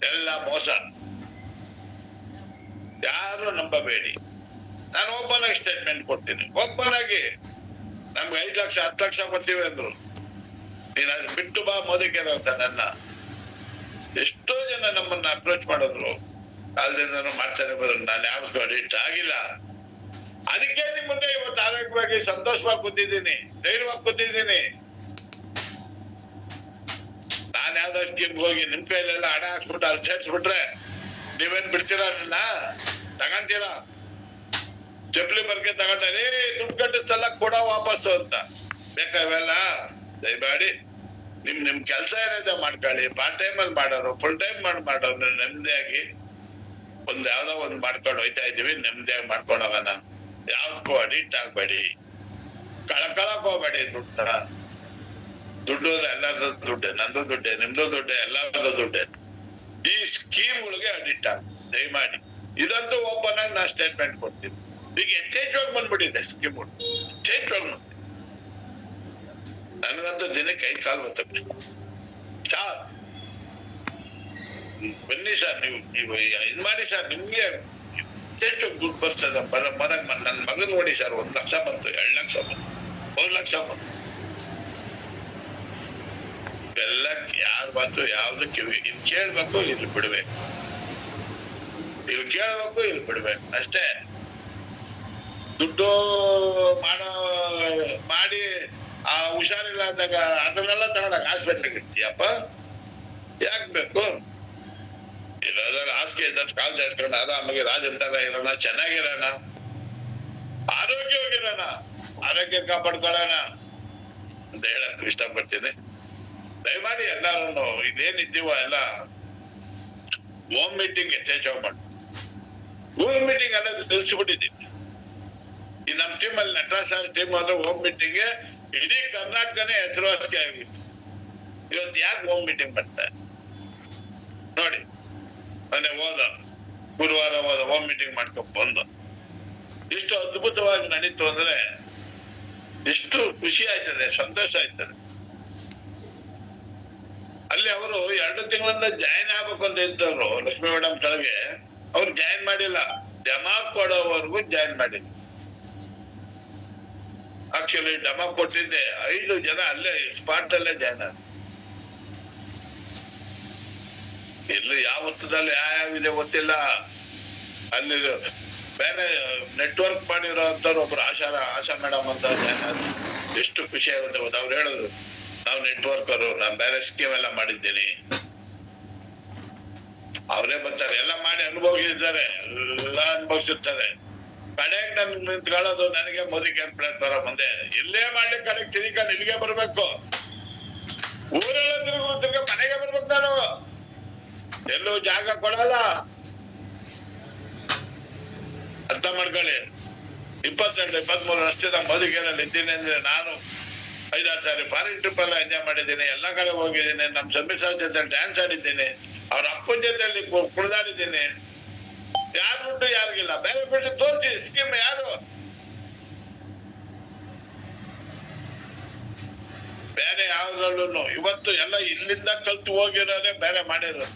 ಎಲ್ಲ ಮೋಸ. ಯಾರು ನಂಬಬೇಡಿ. ನಾನು ಓಪನ್ ಆಗಿ ಸ್ಟೇಟ್ಮೆಂಟ್ ಕೊಡ್ತೀನಿ. ಓಪನ್ ಆಗಿ ನಮ್ಗೆ 5 ಲಕ್ಷ 10 ಲಕ್ಷ ಕೊಡ್ತೀವಿ ಅಂದ್ರು, ನೀನ್ ಅದು ಬಿಟ್ಟು ಬಾ ಮೋದಿಗೆ ಅಂತ ನನ್ನ ಎಷ್ಟೋ ಜನ ನಮ್ಮನ್ನ ಅಪ್ರೋಚ್ ಮಾಡಿದ್ರು. ಕಾಲದಿಂದ ಮಾಡ್ತಾನೆ ಬಂದ್ರು. ನಾನು ಯಾವ್ದು ಅಡಿಕ್ಟ್ ಆಗಿಲ್ಲ. ಅದಕ್ಕೆ ನಿಮ್ ಮುಂದೆ ಇವತ್ತು ಆರೋಗ್ಯವಾಗಿ ಸಂತೋಷವಾಗಿ ಕೂತಿದ್ದೀನಿ, ಧೈರ್ಯವಾಗಿ ಕೂತಿದ್ದೀನಿ. ನಾನ್ ಯಾವ್ದೋ ಸ್ಕೀಮ್ ಹೋಗಿ ನಿಮ್ ಕೈಲೆಲ್ಲ ಹಣ ಹಾಕ್ಬಿಟ್ಟು ಅಲ್ಲಿ ಸೇರ್ಸ್ಬಿಟ್ರೆ ನೀವೇನ್ ಬಿಡ್ತೀರಾ? ನನ್ನ ತಗೊಂತೀರಾ? ಚಪ್ಪಲಿ ಬರ್ಕೆ ತಗೊಂಡೇ ದುಡ್ಡು ಕಟ್ಟಿಸಲ್ಲ ಕೊಡ ವಾಪಸ್ಸು ಅಂತ ಬೇಕಾವೆಲ್ಲ. ದಯಮಾಡಿ ನಿಮ್ ಕೆಲ್ಸ ಏನಿದೆ ಮಾಡ್ಕೊಳ್ಳಿ. ಪಾರ್ಟ್ ಟೈಮ್ ಅಲ್ಲಿ ಮಾಡೋರು, ಫುಲ್ ಟೈಮ್ ಮಾಡೋರು ನೆಮ್ಮದಿಯಾಗಿ ಯಾವ್ದೋ ಒಂದ್ ಮಾಡ್ಕೊಂಡು ಹೋಯ್ತಾ ಇದೀವಿ. ನೆಮ್ಮದಿಯಾಗಿ ಮಾಡ್ಕೊಂಡು ಹೋಗೋಣ. ಯಾವ್ದಕ್ಕೂ ಅಡಿಕ್ಟ್ ಆಗ್ಬೇಡಿ, ಕಳ್ಕೊಳಕ್ ಹೋಗ್ಬೇಡಿ. ದುಡ್ಡು ಎಲ್ಲಾರ್ದು ದುಡ್ಡೆ, ನಂದು ದುಡ್ಡೆ, ನಿಮ್ದು ದುಡ್ಡೆ, ಎಲ್ಲಾರ್ದು ದುಡ್ಡೆ. ಈ ಸ್ಕೀಮ್ಗಳಿಗೆ ಅಡಿಕ್ಟ್ ಆಗ ದಯಮಾಡಿ. ಇದಂತೂ ಓಪನ್ ಆಗಿ ನಾ ಸ್ಟೇಟ್ಮೆಂಟ್ ಕೊಡ್ತೀನಿ. ಈಗ ಯಥೇಚ್ಛವಾಗಿ ಬಂದ್ಬಿಟ್ಟಿದೆ ಸ್ಕೀಮ್ಗಳು, ಯಥೇಚ್ಛವಾಗಿ. ನನಗಂತೂ ದಿನಕ್ಕೆ 5 ಕಾಲ್ ಬರ್ತದೆ. ಬನ್ನಿ ಸರ್, ನೀವು ಇದ್ ಮಾಡಿ ಸರ್, ನಿಮ್ಗೆ ಎಷ್ಟು ದುಡ್ಡು ಬರ್ತದ? ನನ್ನ ಮಗನ್ ನೋಡಿ ಸರ್, 1 ಲಕ್ಷ ಬಂತು, 2 ಲಕ್ಷ ಬಂತು, 1 ಲಕ್ಷ ಬಂತು. ಎಲ್ಲ ಯಾರು ಬಂತು ಯಾವ್ದಕ್ಕೆ ಇಲ್ಲಿ ಕೇಳ್ಬೇಕು, ಇಲ್ಲಿ ಬಿಡ್ಬೇಕು, ಇಲ್ಲಿ ಕೇಳ್ಬೇಕು, ಇಲ್ಲಿ ಬಿಡ್ಬೇಕು ಅಷ್ಟೇ. ದುಡ್ಡು ಮಾಡಿ ಆ ಹುಷಾರಿಲ್ಲ ಅಂದಾಗ ಅದನ್ನೆಲ್ಲ ತಗೊಂಡಾಗ ಹಾಸ್ಪಿಟ್ಲಿಗೆ ಇರ್ತೀಯಪ್ಪ, ಯಾಕೆ ಬೇಕು? ಇರೋದ್ರಲ್ಲಿ ಹಾಸಿಗೆ ಇದ್ದಷ್ಟು ಕಾಲ್ ಜಾಸ್ಕೊಂಡು ಆರಾಮಾಗಿ ರಾಜಂತರ ಇರೋಣ, ಚೆನ್ನಾಗಿರೋಣ, ಆರೋಗ್ಯವಾಗಿರೋಣ, ಆರೋಗ್ಯ ಕಾಪಾಡ್ಕೊಳ್ಳೋಣ ಅಂತ ಹೇಳಕ್ ಇಷ್ಟಪಡ್ತೀನಿ. ದಯಮಾಡಿ ಎಲ್ಲಾರು ಇದೇನಿದ್ದೀವ ಎಲ್ಲ ಹೋಮ್ ಮೀಟಿಂಗ್ ಯಥೇಚ್ಛವಾಗಿ ಮಾಡಿ. ಹೋಮ್ ಮೀಟಿಂಗ್ ಎಲ್ಲ ನಿಲ್ಸಿಬಿಟ್ಟಿದ್ದೀವಿ. ಈ ನಮ್ ಟೀಮ್ ಅಲ್ಲಿ ನಟರಾಜ್ ಸರ್ ಟೀಮ್ ಅಂದ್ರೆ ಹೋಮ್ ಮೀಟಿಂಗ್ ಇಡೀ ಕರ್ನಾಟಕನೇ ಹೆಸರುವಾಸಿ ಆಗಿತ್ತು. ಇವತ್ತು ಯಾಕೆ ಹೋಮ್ ಮೀಟಿಂಗ್ ಮಾಡ್ತಾರೆ ನೋಡಿ? ಮೊನ್ನೆ ಗುರುವಾರ ಹೋದ ಹೋಮ್ ಮೀಟಿಂಗ್ ಮಾಡ್ಕೊಂಡ್ ಬಂದು ಎಷ್ಟು ಅದ್ಭುತವಾಗಿ ನಡೀತು ಅಂದ್ರೆ ಎಷ್ಟು ಖುಷಿ ಆಯ್ತದೆ, ಸಂತೋಷ ಆಯ್ತದೆ. ಅಲ್ಲಿ ಅವರು 2 ತಿಂಗಳಿಂದ ಜಾಯಿನ್ ಆಗ್ಬೇಕು ಅಂತ ಇದ್ದವ್ರು ಲಕ್ಷ್ಮೀ ಮೇಡಮ್ ಕೆಳಗೆ, ಅವ್ರು ಜಾಯಿನ್ ಮಾಡಿಲ್ಲ. ಜಮಾ ಕೊಡೋವರೆಗೂ ಜಾಯಿನ್ ಮಾಡಿಲ್ಲ. ಆಕ್ಚುಲಿ ಜಮಾ ಕೊಟ್ಟಿದ್ದೆ 5 ಜನ ಅಲ್ಲೇ ಸ್ಪಾಟ್ ಅಲ್ಲೇ ಜಾಯಿನ್ ಆಗ. ಇಲ್ಲಿ ಯಾವ ಹೊತ್ತದಲ್ಲಿ ಯಾವಿದೆ ಗೊತ್ತಿಲ್ಲ. ಅಲ್ಲಿ ಬೇರೆ ನೆಟ್ವರ್ಕ್ ಮಾಡಿರೋ ಅಂತವ್ರು ಒಬ್ರು ಆಶಾ ಮೇಡಮ್ ಅಂತ ಜಾಯಿನ್ ಆದ್ರು. ಎಷ್ಟು ಖುಷಿ ಆಗುತ್ತೆ ಗೊತ್ತ. ಅವ್ರು ಹೇಳುದು, ನಾವು ನೆಟ್ವರ್ಕರು, ನಾನ್ ಬೇರೆ ಸ್ಕೀಮ್ ಎಲ್ಲ ಮಾಡಿದ್ದೀನಿ. ಅವರೇ ಬರ್ತಾರೆ, ಎಲ್ಲ ಮಾಡಿ ಅನುಭವಿಸಿದ್ದಾರೆ, ಎಲ್ಲ ಅನುಭವಿಸಿರ್ತಾರೆ. ಕಡೆಗೆ ನನ್ ನಿಂತ್ಕೊಳ್ಳೋದು ನನಗೆ ಮೋದಿ ಕ್ಯಾಂಪ್ ಪ್ಲಾಟ್ಫಾರ ಮುಂದೆ ಇಲ್ಲೇ ಮಾಡ್ಲಿಕ್ಕೆ ಕಡೆಗೆ ತಿರುಗ ಇಲ್ಲಿಗೆ ಬರ್ಬೇಕು. ಊರೆಲ್ಲ ತಿರ್ಗ ಮನೆಗೆ ಬರ್ಬೇಕು. ನಾನು ಎಲ್ಲೂ ಜಾಗ ಕೊಡಲ್ಲ, ಅರ್ಥ ಮಾಡ್ಕೊಳ್ಳಿ. 22-23 ವರ್ಷದ ಮೋದಿಗೇರಲ್ಲಿ ಇದ್ದೀನಿ ಅಂದ್ರೆ ನಾನು 5-6 ಸಾರಿ ಫಾರಿನ್ ಟ್ರಿಪ್ ಎಲ್ಲ ಎಂಜಾಯ್ ಮಾಡಿದ್ದೀನಿ, ಎಲ್ಲಾ ಕಡೆ ಹೋಗಿದ್ದೀನಿ. ನಮ್ ಸಂಬಿಸಾರ್ ಜೊತೆ ಡ್ಯಾನ್ಸ್ ಆಡಿದ್ದೀನಿ, ಅವ್ರ ಅಪ್ಪನ ಜೊತೆಯಲ್ಲಿ ಕುಣಿದಾಡಿದ್ದೀನಿ. ಯಾರು ದುಡ್ಡು ಯಾರಿಗಿಲ್ಲ. ಬೇರೆ ಬಿಟ್ಟು ತೋರಿಸಿ ಸ್ಕೀಮ್ ಯಾರು. ಬೇರೆ ಯಾವ್ದ್ರಲ್ಲೂ ಇವತ್ತು ಎಲ್ಲ ಇಲ್ಲಿಂದ ಕಲ್ತು ಹೋಗಿರೋದೇ ಬೇರೆ ಮಾಡಿರೋದು.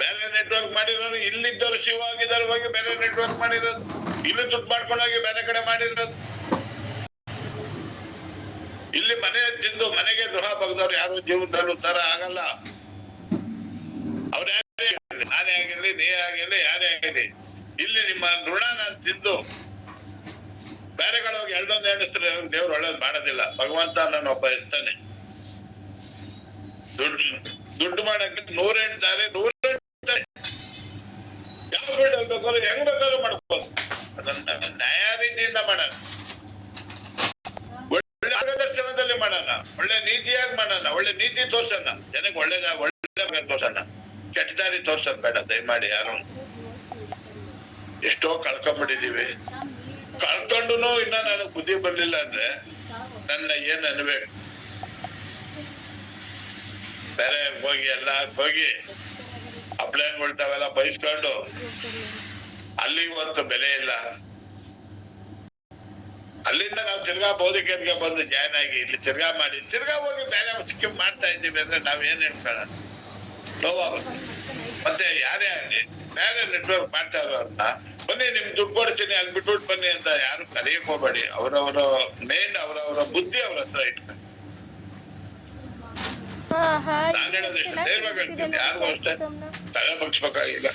ಬೇರೆ ನೆಟ್ವರ್ಕ್ ಮಾಡಿರೋರು ಇಲ್ಲಿದ್ದವರು ಶಿವ ಆಗಿದ್ದಾರೆ, ಹೋಗಿ ಬೇರೆ ನೆಟ್ವರ್ಕ್ ಮಾಡಿರೋದು. ಇಲ್ಲಿ ದುಡ್ಡು ಮಾಡ್ಕೊಂಡೋಗಿ ಬೇರೆ ಕಡೆ ಮಾಡಿರೋದು. ಇಲ್ಲಿ ಮನೆ ತಿಂದು ಮನೆಗೆ ಗೃಹ ಬಗ್ದವ್ರು ಯಾರು ಜೀವನದಲ್ಲಿ ಉದ್ಧಾರ ಆಗಲ್ಲ. ಅವ್ರ ನಾನೇ ಆಗಿರ್ಲಿ, ನೀ ಆಗಿರ್ಲಿ, ಯಾರೇ ಆಗಿರ್ಲಿ, ಇಲ್ಲಿ ನಿಮ್ಮ ಋಣ ನಾನು ತಿಂದು ಬೇರೆ ಕಡೆ ಹೋಗಿ ಎಳ್ದೊಂದು ಎಣಿಸ್ತಾರೆ. ದೇವ್ರು ಒಳ್ಳೇದು ಮಾಡೋದಿಲ್ಲ. ಭಗವಂತ ನಾನು ಒಬ್ಬ ಇರ್ತಾನೆ. ದುಡ್ಡು ಮಾಡಕ್ಕೆ 108 ದಾರಿ, 108 ಯಾವ ಫೀಲ್ಡ್ ಬೇಕಾದ್ರೂ ಹೆಂಗ್ ಬೇಕಾದ್ರೂ ಮಾಡ್ಬೋದು. ಅದನ್ನ ನ್ಯಾಯ ರೀತಿಯಿಂದ ಮಾಡೋಣ, ಒಳ್ಳೆ ಮಾರ್ಗದರ್ಶನದಲ್ಲಿ ಮಾಡೋಣ, ಒಳ್ಳೆ ನೀತಿಯಾಗಿ ಮಾಡೋಣ, ಒಳ್ಳೆ ನೀತಿ ತೋರ್ಸೋಣ. ಜನಕ್ಕೆ ಒಳ್ಳೆ ತೋರ್ಸೋಣ, ಕೆಟ್ಟ ದಾರಿ ತೋರ್ಸೋದ್ ಬೇಡ ದಯಮಾಡಿ ಯಾರು. ಎಷ್ಟೋ ಕಳ್ಕೊಂಡ್ಬಿಟ್ಟಿದೀವಿ. ಕಳ್ಕೊಂಡುನು ಇನ್ನ ನನಗ್ ಬುದ್ಧಿ ಬರ್ಲಿಲ್ಲ ಅಂದ್ರೆ ನನ್ನ ಏನ್ ಅನ್ಬೇಕು. ಬೇರೆ ಹೋಗಿ ಎಲ್ಲ ಹೋಗಿ ಅಪ್ಲೈನ್ಗಳು ತಾವೆಲ್ಲ ಬಯಸ್ಕೊಂಡು ಅಲ್ಲಿ ಇವತ್ತು ಬೆಲೆ ಇಲ್ಲ. ಅಲ್ಲಿಂದ ನಾವು ತಿರ್ಗಾ ಬೋಧಿಕೆಗೆ ಬಂದು ಜಾಯ್ನ್ ಆಗಿ ಇಲ್ಲಿ ತಿರ್ಗಾ ಮಾಡಿ ತಿರ್ಗಾ ಹೋಗಿ ಬೇರೆ ಸ್ಕೀಮ್ ಮಾಡ್ತಾ ಇದ್ದೀವಿ ಅಂದ್ರೆ ನಾವ್ ಏನ್ ಹೇಳ್ಕೊಳ್ಳೋಣ, ನೋವಾಗುತ್ತೆ. ಮತ್ತೆ ಯಾರೇ ಆಗ್ಲಿ ಬೇರೆ ನೆಟ್ವರ್ಕ್ ಮಾಡ್ತಾ ಇರೋರ್ನ ಬನ್ನಿ ನಿಮ್ ದುಡ್ಡು ಕೊಡ್ತೀನಿ ಅಲ್ಲಿ ಬಿಟ್ಬಿಟ್ಟು ಬನ್ನಿ ಅಂತ ಯಾರು ಕರೆಯಕ್ ಹೋಗ್ಬೇಡಿ. ಅವರವರ ಮೇನ್ ಅವರವರ ಬುದ್ಧಿ ಅವ್ರ ಹತ್ರ ಇಟ್ಕೊಂಡು ನಾನು ಹೇಳೋದು ಇಷ್ಟ ಧೈರ್ಯವಾಗಿ ಹೇಳ್ತೀನಿ. ಯಾರಿಗೂ ಅಷ್ಟೇ ತಲೆ ಬಗ್ಸ್ಬೇಕಾಗಿಲ್ಲ.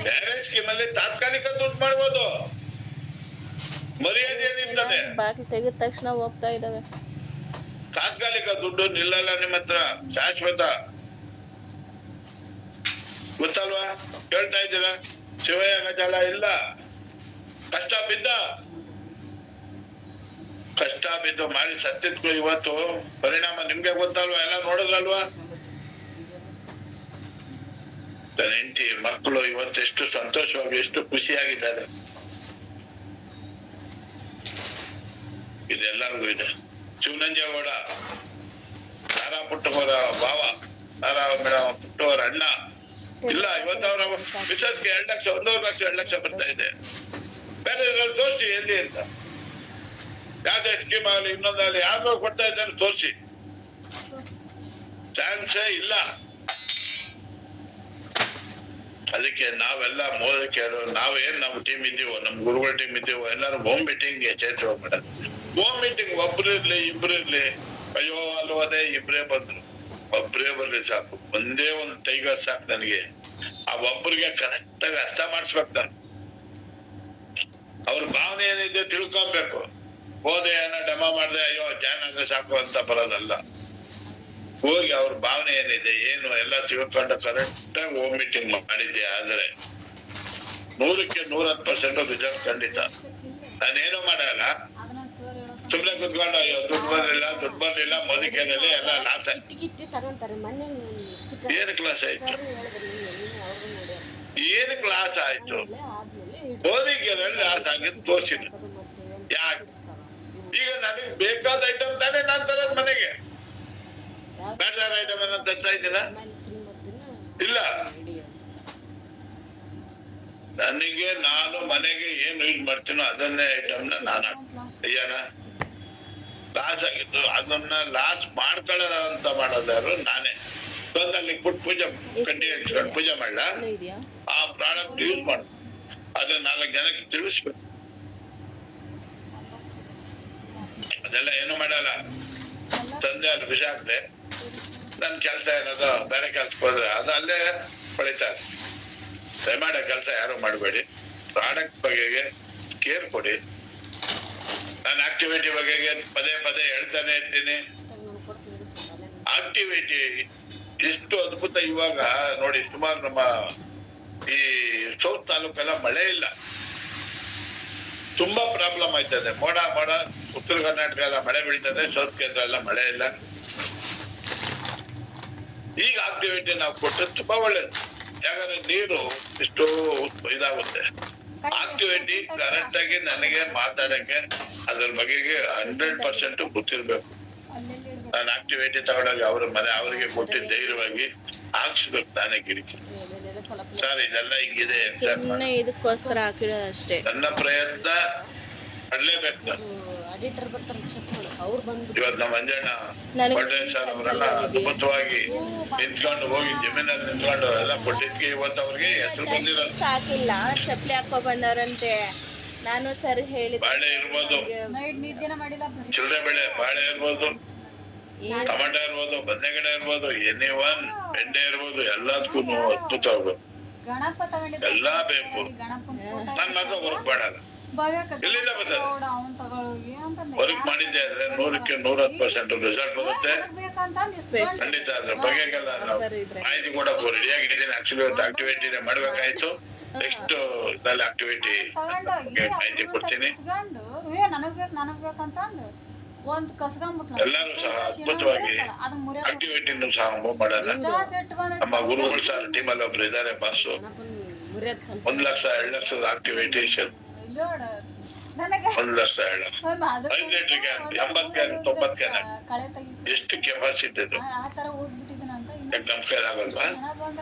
ಬೇರೆ ಸ್ಕೀಮ್ ಅಲ್ಲಿ ತಾತ್ಕಾಲಿಕ ದುಡ್ಡು ಮಾಡ್ಬೋದು, ಮರ್ಯಾದೆ ಏನಿರ್ತದೆ. ಬಾಕಿ ತೆಗೆದ ತಕ್ಷಣ ಹೋಗ್ತಾ ಇದಾವೆ. ತಾತ್ಕಾಲಿಕ ದುಡ್ಡು ನಿಲ್ಲಲ್ಲ ನಿಮ್ಮ ಹತ್ರ, ಶಾಶ್ವತ. ಗೊತ್ತಲ್ವಾ? ಕೇಳ್ತಾ ಇದ್ದೀರಾ? ಶಿವಯ್ಯ ಗಜಾಲ ಇಲ್ಲ. ಕಷ್ಟ ಬಿದ್ದು ಮಾಡಿ ಸತ್ತಿದ್ಕು ಇವತ್ತು ಪರಿಣಾಮ ನಿಮ್ಗೆ ಗೊತ್ತಲ್ವಾ? ಎಲ್ಲ ನೋಡೋದಲ್ವಾ? ಹೆಂಡತಿ ಮಕ್ಕಳು ಇವತ್ತು ಎಷ್ಟು ಸಂತೋಷವಾಗಿ ಎಷ್ಟು ಖುಷಿಯಾಗಿದ್ದಾರೆ. ಇದೆಲ್ಲರಿಗೂ ಇದೆ. ಶಿವನಂಜೇಗೌಡ, ತಾರಾ ಪುಟ್ಟವರ ಭಾವ, ತಾರಾ ಮೇಡಮ್ ಪುಟ್ಟವರ ಅಣ್ಣ ಇಲ್ಲ. ಇವತ್ತು ಅವರ ಮಿಸಸ್ಗೆ 2 ಲಕ್ಷ, 1.5 ಲಕ್ಷ 2 ಲಕ್ಷ ಬರ್ತಾ ಇದೆ. ಬೇರೆ ತೋರಿಸಿ ಎಲ್ಲಿ ಅಂತ. ಯಾವ್ದೇ ಸ್ಕೀಮ್ ಆಗಲಿ ಇನ್ನೊಂದಾಗಲಿ ಯಾರು ಕೊಡ್ತಾ ಇದ್ದಾರೆ ತೋರಿಸಿ. ಚಾನ್ಸೇ ಇಲ್ಲ. ಅದಕ್ಕೆ ನಾವೆಲ್ಲ ಮೋದಕೆಯರು ನಾವೇನ್ ನಮ್ ಟೀಮ್ ಇದ್ದೀವೋ, ನಮ್ ಗುರುಗಳ ಟೀಮ್ ಇದ್ದೀವೋ, ಎಲ್ಲರೂ ಹೋಮ್ ಮೀಟಿಂಗ್ ಚೇಂಜ್ ಹೋಗ್ಬಿಡೋದು. ಹೋಮ್ ಮೀಟಿಂಗ್ ಒಬ್ರು ಇರ್ಲಿ ಇಬ್ರು ಇರ್ಲಿ, ಅಯ್ಯೋ ಅಲ್ವದೇ ಇಬ್ರೇ ಬಂದ್ರು, ಒಬ್ರೇ ಬರ್ಲಿ ಸಾಕು. ಒಂದೇ ಒಂದು ಟೈಗರ್ ಸಾಕು ನನಗೆ. ಆ ಒಬ್ರಿಗೆ ಕರೆಕ್ಟ್ ಆಗಿ ಅರ್ಥ ಮಾಡಿಸ್ಬೇಕು ನಾನು. ಅವ್ರ ಭಾವನೆ ಏನಿದೆ ತಿಳ್ಕೊಬೇಕು. ಹೋದೆ ಏನೋ ಡೆಮೋ ಮಾಡ್ದೆ ಅಯ್ಯೋ ಜಾಯ್ನ್ ಆದ್ರೆ ಸಾಕು ಅಂತ ಬರೋದಲ್ಲ. ಹೋಗಿ ಅವ್ರ ಭಾವನೆ ಏನಿದೆ ಏನು ಎಲ್ಲ ತಿಳ್ಕೊಂಡು ಕರೆಕ್ಟ್ ಆಗಿ ಹೋಮ್ ಮೀಟಿಂಗ್ ಮಾಡಿದ್ದೆ ಆದ್ರೆ 100ಕ್ಕೆ 110% ರಿಸಲ್ಟ್ ಖಂಡಿತ. ನಾನೇನು ಮಾಡಲ್ಲ, ಸುಮ್ನೆ ಕುತ್ಕೊಂಡು ಅಯ್ಯೋ ದುಡ್ಡು ಬರ್ಲಿಲ್ಲ ಮೋದಿಕೆಯಲ್ಲಿ ಎಲ್ಲ ಲಾಸ್ ಆಯ್ತು. ಏನಕ್ಕೆ ಲಾಸ್ ಆಯ್ತು? ಏನಕ್ಕೆ ಲಾಸ್ ಆಯ್ತು? ಮೋದಿಕೆಯಲ್ಲಿ ಲಾಸ್ ಆಗಿದ್ದು ತೋರ್ಸಿಲ್ಲ. ಯಾಕೆ? ಈಗ ನನಗೆ ಬೇಕಾದ ಐಟಮ್ ತಾನೇ ನಾನ್ ತರೋದ್ ಮನೆಗೆ. ಬೇಡದಾರ ಐಟಮ್ ಏನೋ ತರ್ತಾ ಇದ್ದೀನ? ಇಲ್ಲ, ನನಗೆ ನಾನು ಮನೆಗೆ ಏನ್ ಯೂಸ್ ಮಾಡ್ತೀನೋ ಅದನ್ನೇ ಐಟಮ್ನ ನಾನು ಅಯ್ಯನ ಲಾಸ್ ಆಗಿದ್ದು ಅದನ್ನ ಲಾಸ್ ಮಾಡ್ಕೊಳ್ಳೋಣ ಅಂತ ಮಾಡೋದಾದ್ರು ನಾನೇ ಬಂದಲ್ಲಿ ಕೊಟ್ಟು ಪೂಜೆ ಕಡ್ಡಿ ಹಚ್ಕೊಂಡು ಪೂಜೆ ಮಾಡ್ಲ ಆ ಪ್ರಾಡಕ್ಟ್ ಯೂಸ್ ಮಾಡು, ಅದನ್ನ 4 ಜನಕ್ಕೆ ತಿಳಿಸ್ಬೇಕು. ಅದೆಲ್ಲ ಏನು ಮಾಡಲ್ಲ, ತಂದೆ ಅಲ್ಲಿ ವಿಷ ಆಗ್ತದೆ. ನನ್ ಕೆಲ್ಸ ಏನದು ಬೇರೆ ಕೆಲ್ಸಕ್ಕೆ ಹೋದ್ರೆ ಅದು ಅಲ್ಲೇ ಹೊಳಿತಾರೆ. ದಯಮಾಡಿ ಕೆಲಸ ಯಾರು ಮಾಡಬೇಡಿ. ಪ್ರಾಡಕ್ಟ್ ಬಗೆಗೆ ಕೇರ್ ಕೊಡಿ. ನಾನು ಆಕ್ಟಿವಿಟಿ ಬಗೆಗೆ ಪದೇ ಪದೇ ಹೇಳ್ತಾನೆ ಇರ್ತೀನಿ. ಆಕ್ಟಿವಿಟಿ ಇಷ್ಟು ಅದ್ಭುತ. ಇವಾಗ ನೋಡಿ, ಸುಮಾರು ನಮ್ಮ ಈ ಸೌತ್ ತಾಲೂಕೆಲ್ಲ ಮಳೆ ಇಲ್ಲ, ತುಂಬಾ ಪ್ರಾಬ್ಲಮ್ ಆಯ್ತದೆ. ಮೋಡ ಉತ್ತರ ಕರ್ನಾಟಕ ಎಲ್ಲ ಮಳೆ ಬೀಳ್ತದೆ, ಸೌತ್ ಕೇಂದ್ರ ಎಲ್ಲ ಮಳೆ ಇಲ್ಲ. ಈಗ ಆಕ್ಟಿವಿಟಿ ನಾವು ಕೊಟ್ಟರೆ ತುಂಬಾ ಒಳ್ಳೇದು. ಯಾಕಂದ್ರೆ ನೀರು ಇಷ್ಟು ಇದಾಗುತ್ತೆ. ಆಕ್ಟಿವಿಟಿ ಕರೆಕ್ಟ್ ಆಗಿ ನನಗೆ ಮಾತಾಡಕ್ಕೆ ಅದ್ರ ಬಗೆಗೆ 100% ಗೊತ್ತಿರ್ಬೇಕು. ನಾನು ಆಕ್ಟಿವಿಟಿ ತಗೊಂಡಾಗ ಅವ್ರ ಮನೆ ಅವ್ರಿಗೆ ಕೊಟ್ಟು ಧೈರ್ಯವಾಗಿ ಹಾಕ್ಸ್ಬೇಕು ನಾನೇ ಗಿರಿಕಿ. ಸರ್ ಇದೆಲ್ಲ ಹಿಂಗಿದೆ ಇದಕ್ಕೋಸ್ಕರ ಹಾಕಿರೋದು ಅಷ್ಟೇ. ನನ್ನ ಪ್ರಯತ್ನ ಪಡ್ಲೇಬೇಕು ನಾನು. ಇವತ್ತು ನಮ್ಮ ಅಂಜಣ್ಣ ಪಡ್ಡೆ ಸರ್ ಅವರೆಲ್ಲ ಅದ್ಭುತವಾಗಿ ನಿಂತ್ಕೊಂಡು ಹೋಗಿ ಜಮೀನಲ್ಲಿ ನಿಂತ್ಕೊಂಡು ಎಲ್ಲ ಕೊಟ್ಟಿದ್ಕೆ ಇವತ್ತು ಅವ್ರಿಗೆ ಹೆಸರು ಬಂದಿರೋದು. ಸಾಕಿಲ್ಲ, ಚಪ್ಪಲಿ ಹಾಕೋ ಬಂದವ್ರಂತೆ. ನಾನು ಸರಿ ಹೇಳಿ ಬಾಳೆ ಇರ್ಬೋದು, ಚಿಲ್ಲರೆ ಬೆಳೆ ಬಾಳೆ ಇರ್ಬೋದು, ಟೊಮೆಟೊ ಇರ್ಬೋದು, ಬದನೆಗಿಡ ಇರ್ಬೋದು, ಎನಿವನ್ ಬೆಂಡೆ ಇರ್ಬೋದು, ಎಲ್ಲದಕ್ಕೂ ಅದ್ಭುತ ಆಗ್ಬೇಕು. ಎಲ್ಲಾ ಬೇಕು. ನನ್ ಮಾತ್ರ ವರ್ಕ್ ಮಾಡಲ್ಲ, ಎಲ್ಲಿಂದ ಬರ್ತದೆ? ವರ್ಕ್ ಮಾಡಿದ್ದೆ ಆದ್ರೆ 100ಕ್ಕೆ 110% ರಿಸಲ್ಟ್ ಬರುತ್ತೆ ಖಂಡಿತ. ಅದ್ರ ಬಗೆಗೆಲ್ಲ ನಾವು ಮಾಹಿತಿ ಕೊಡಕ್ಕೂ ರೆಡಿ ಆಗಿದ್ದೀನಿ. ಆಕ್ಚುಲಿ ಇವತ್ತು ಆಕ್ಟಿವಿಟಿನೇ ಮಾಡ್ಬೇಕಾಯ್ತು. ನೆಕ್ಸ್ಟ್ ಇದ್ರಲ್ಲಿ ಆಕ್ಟಿವಿಟಿ ಮಾಹಿತಿ ಕೊಡ್ತೀನಿ. ಎಲ್ಲರೂ ಸಹ ಅದ್ಭುತವಾಗಿ ಆಕ್ಟಿವಿಟಿನೂ ಸಹ ಮಾಡೋಣ. ನಮ್ಮ ಗುರುಗಳು ಸಹ ಟೀಮಲ್ಲಿ ಒಬ್ರು ಇದ್ದಾರೆ ಬಾಸು. 1 ಲಕ್ಷ 2 ಲಕ್ಷದ activity 1 lakh 2 lakh 5 litre can 80 can 90 can ಎಷ್ಟು ಕೆಪಾಸಿಟಿ ಇದು? ನಮ್ ಕೈಲಾಗಲ್ವಾ?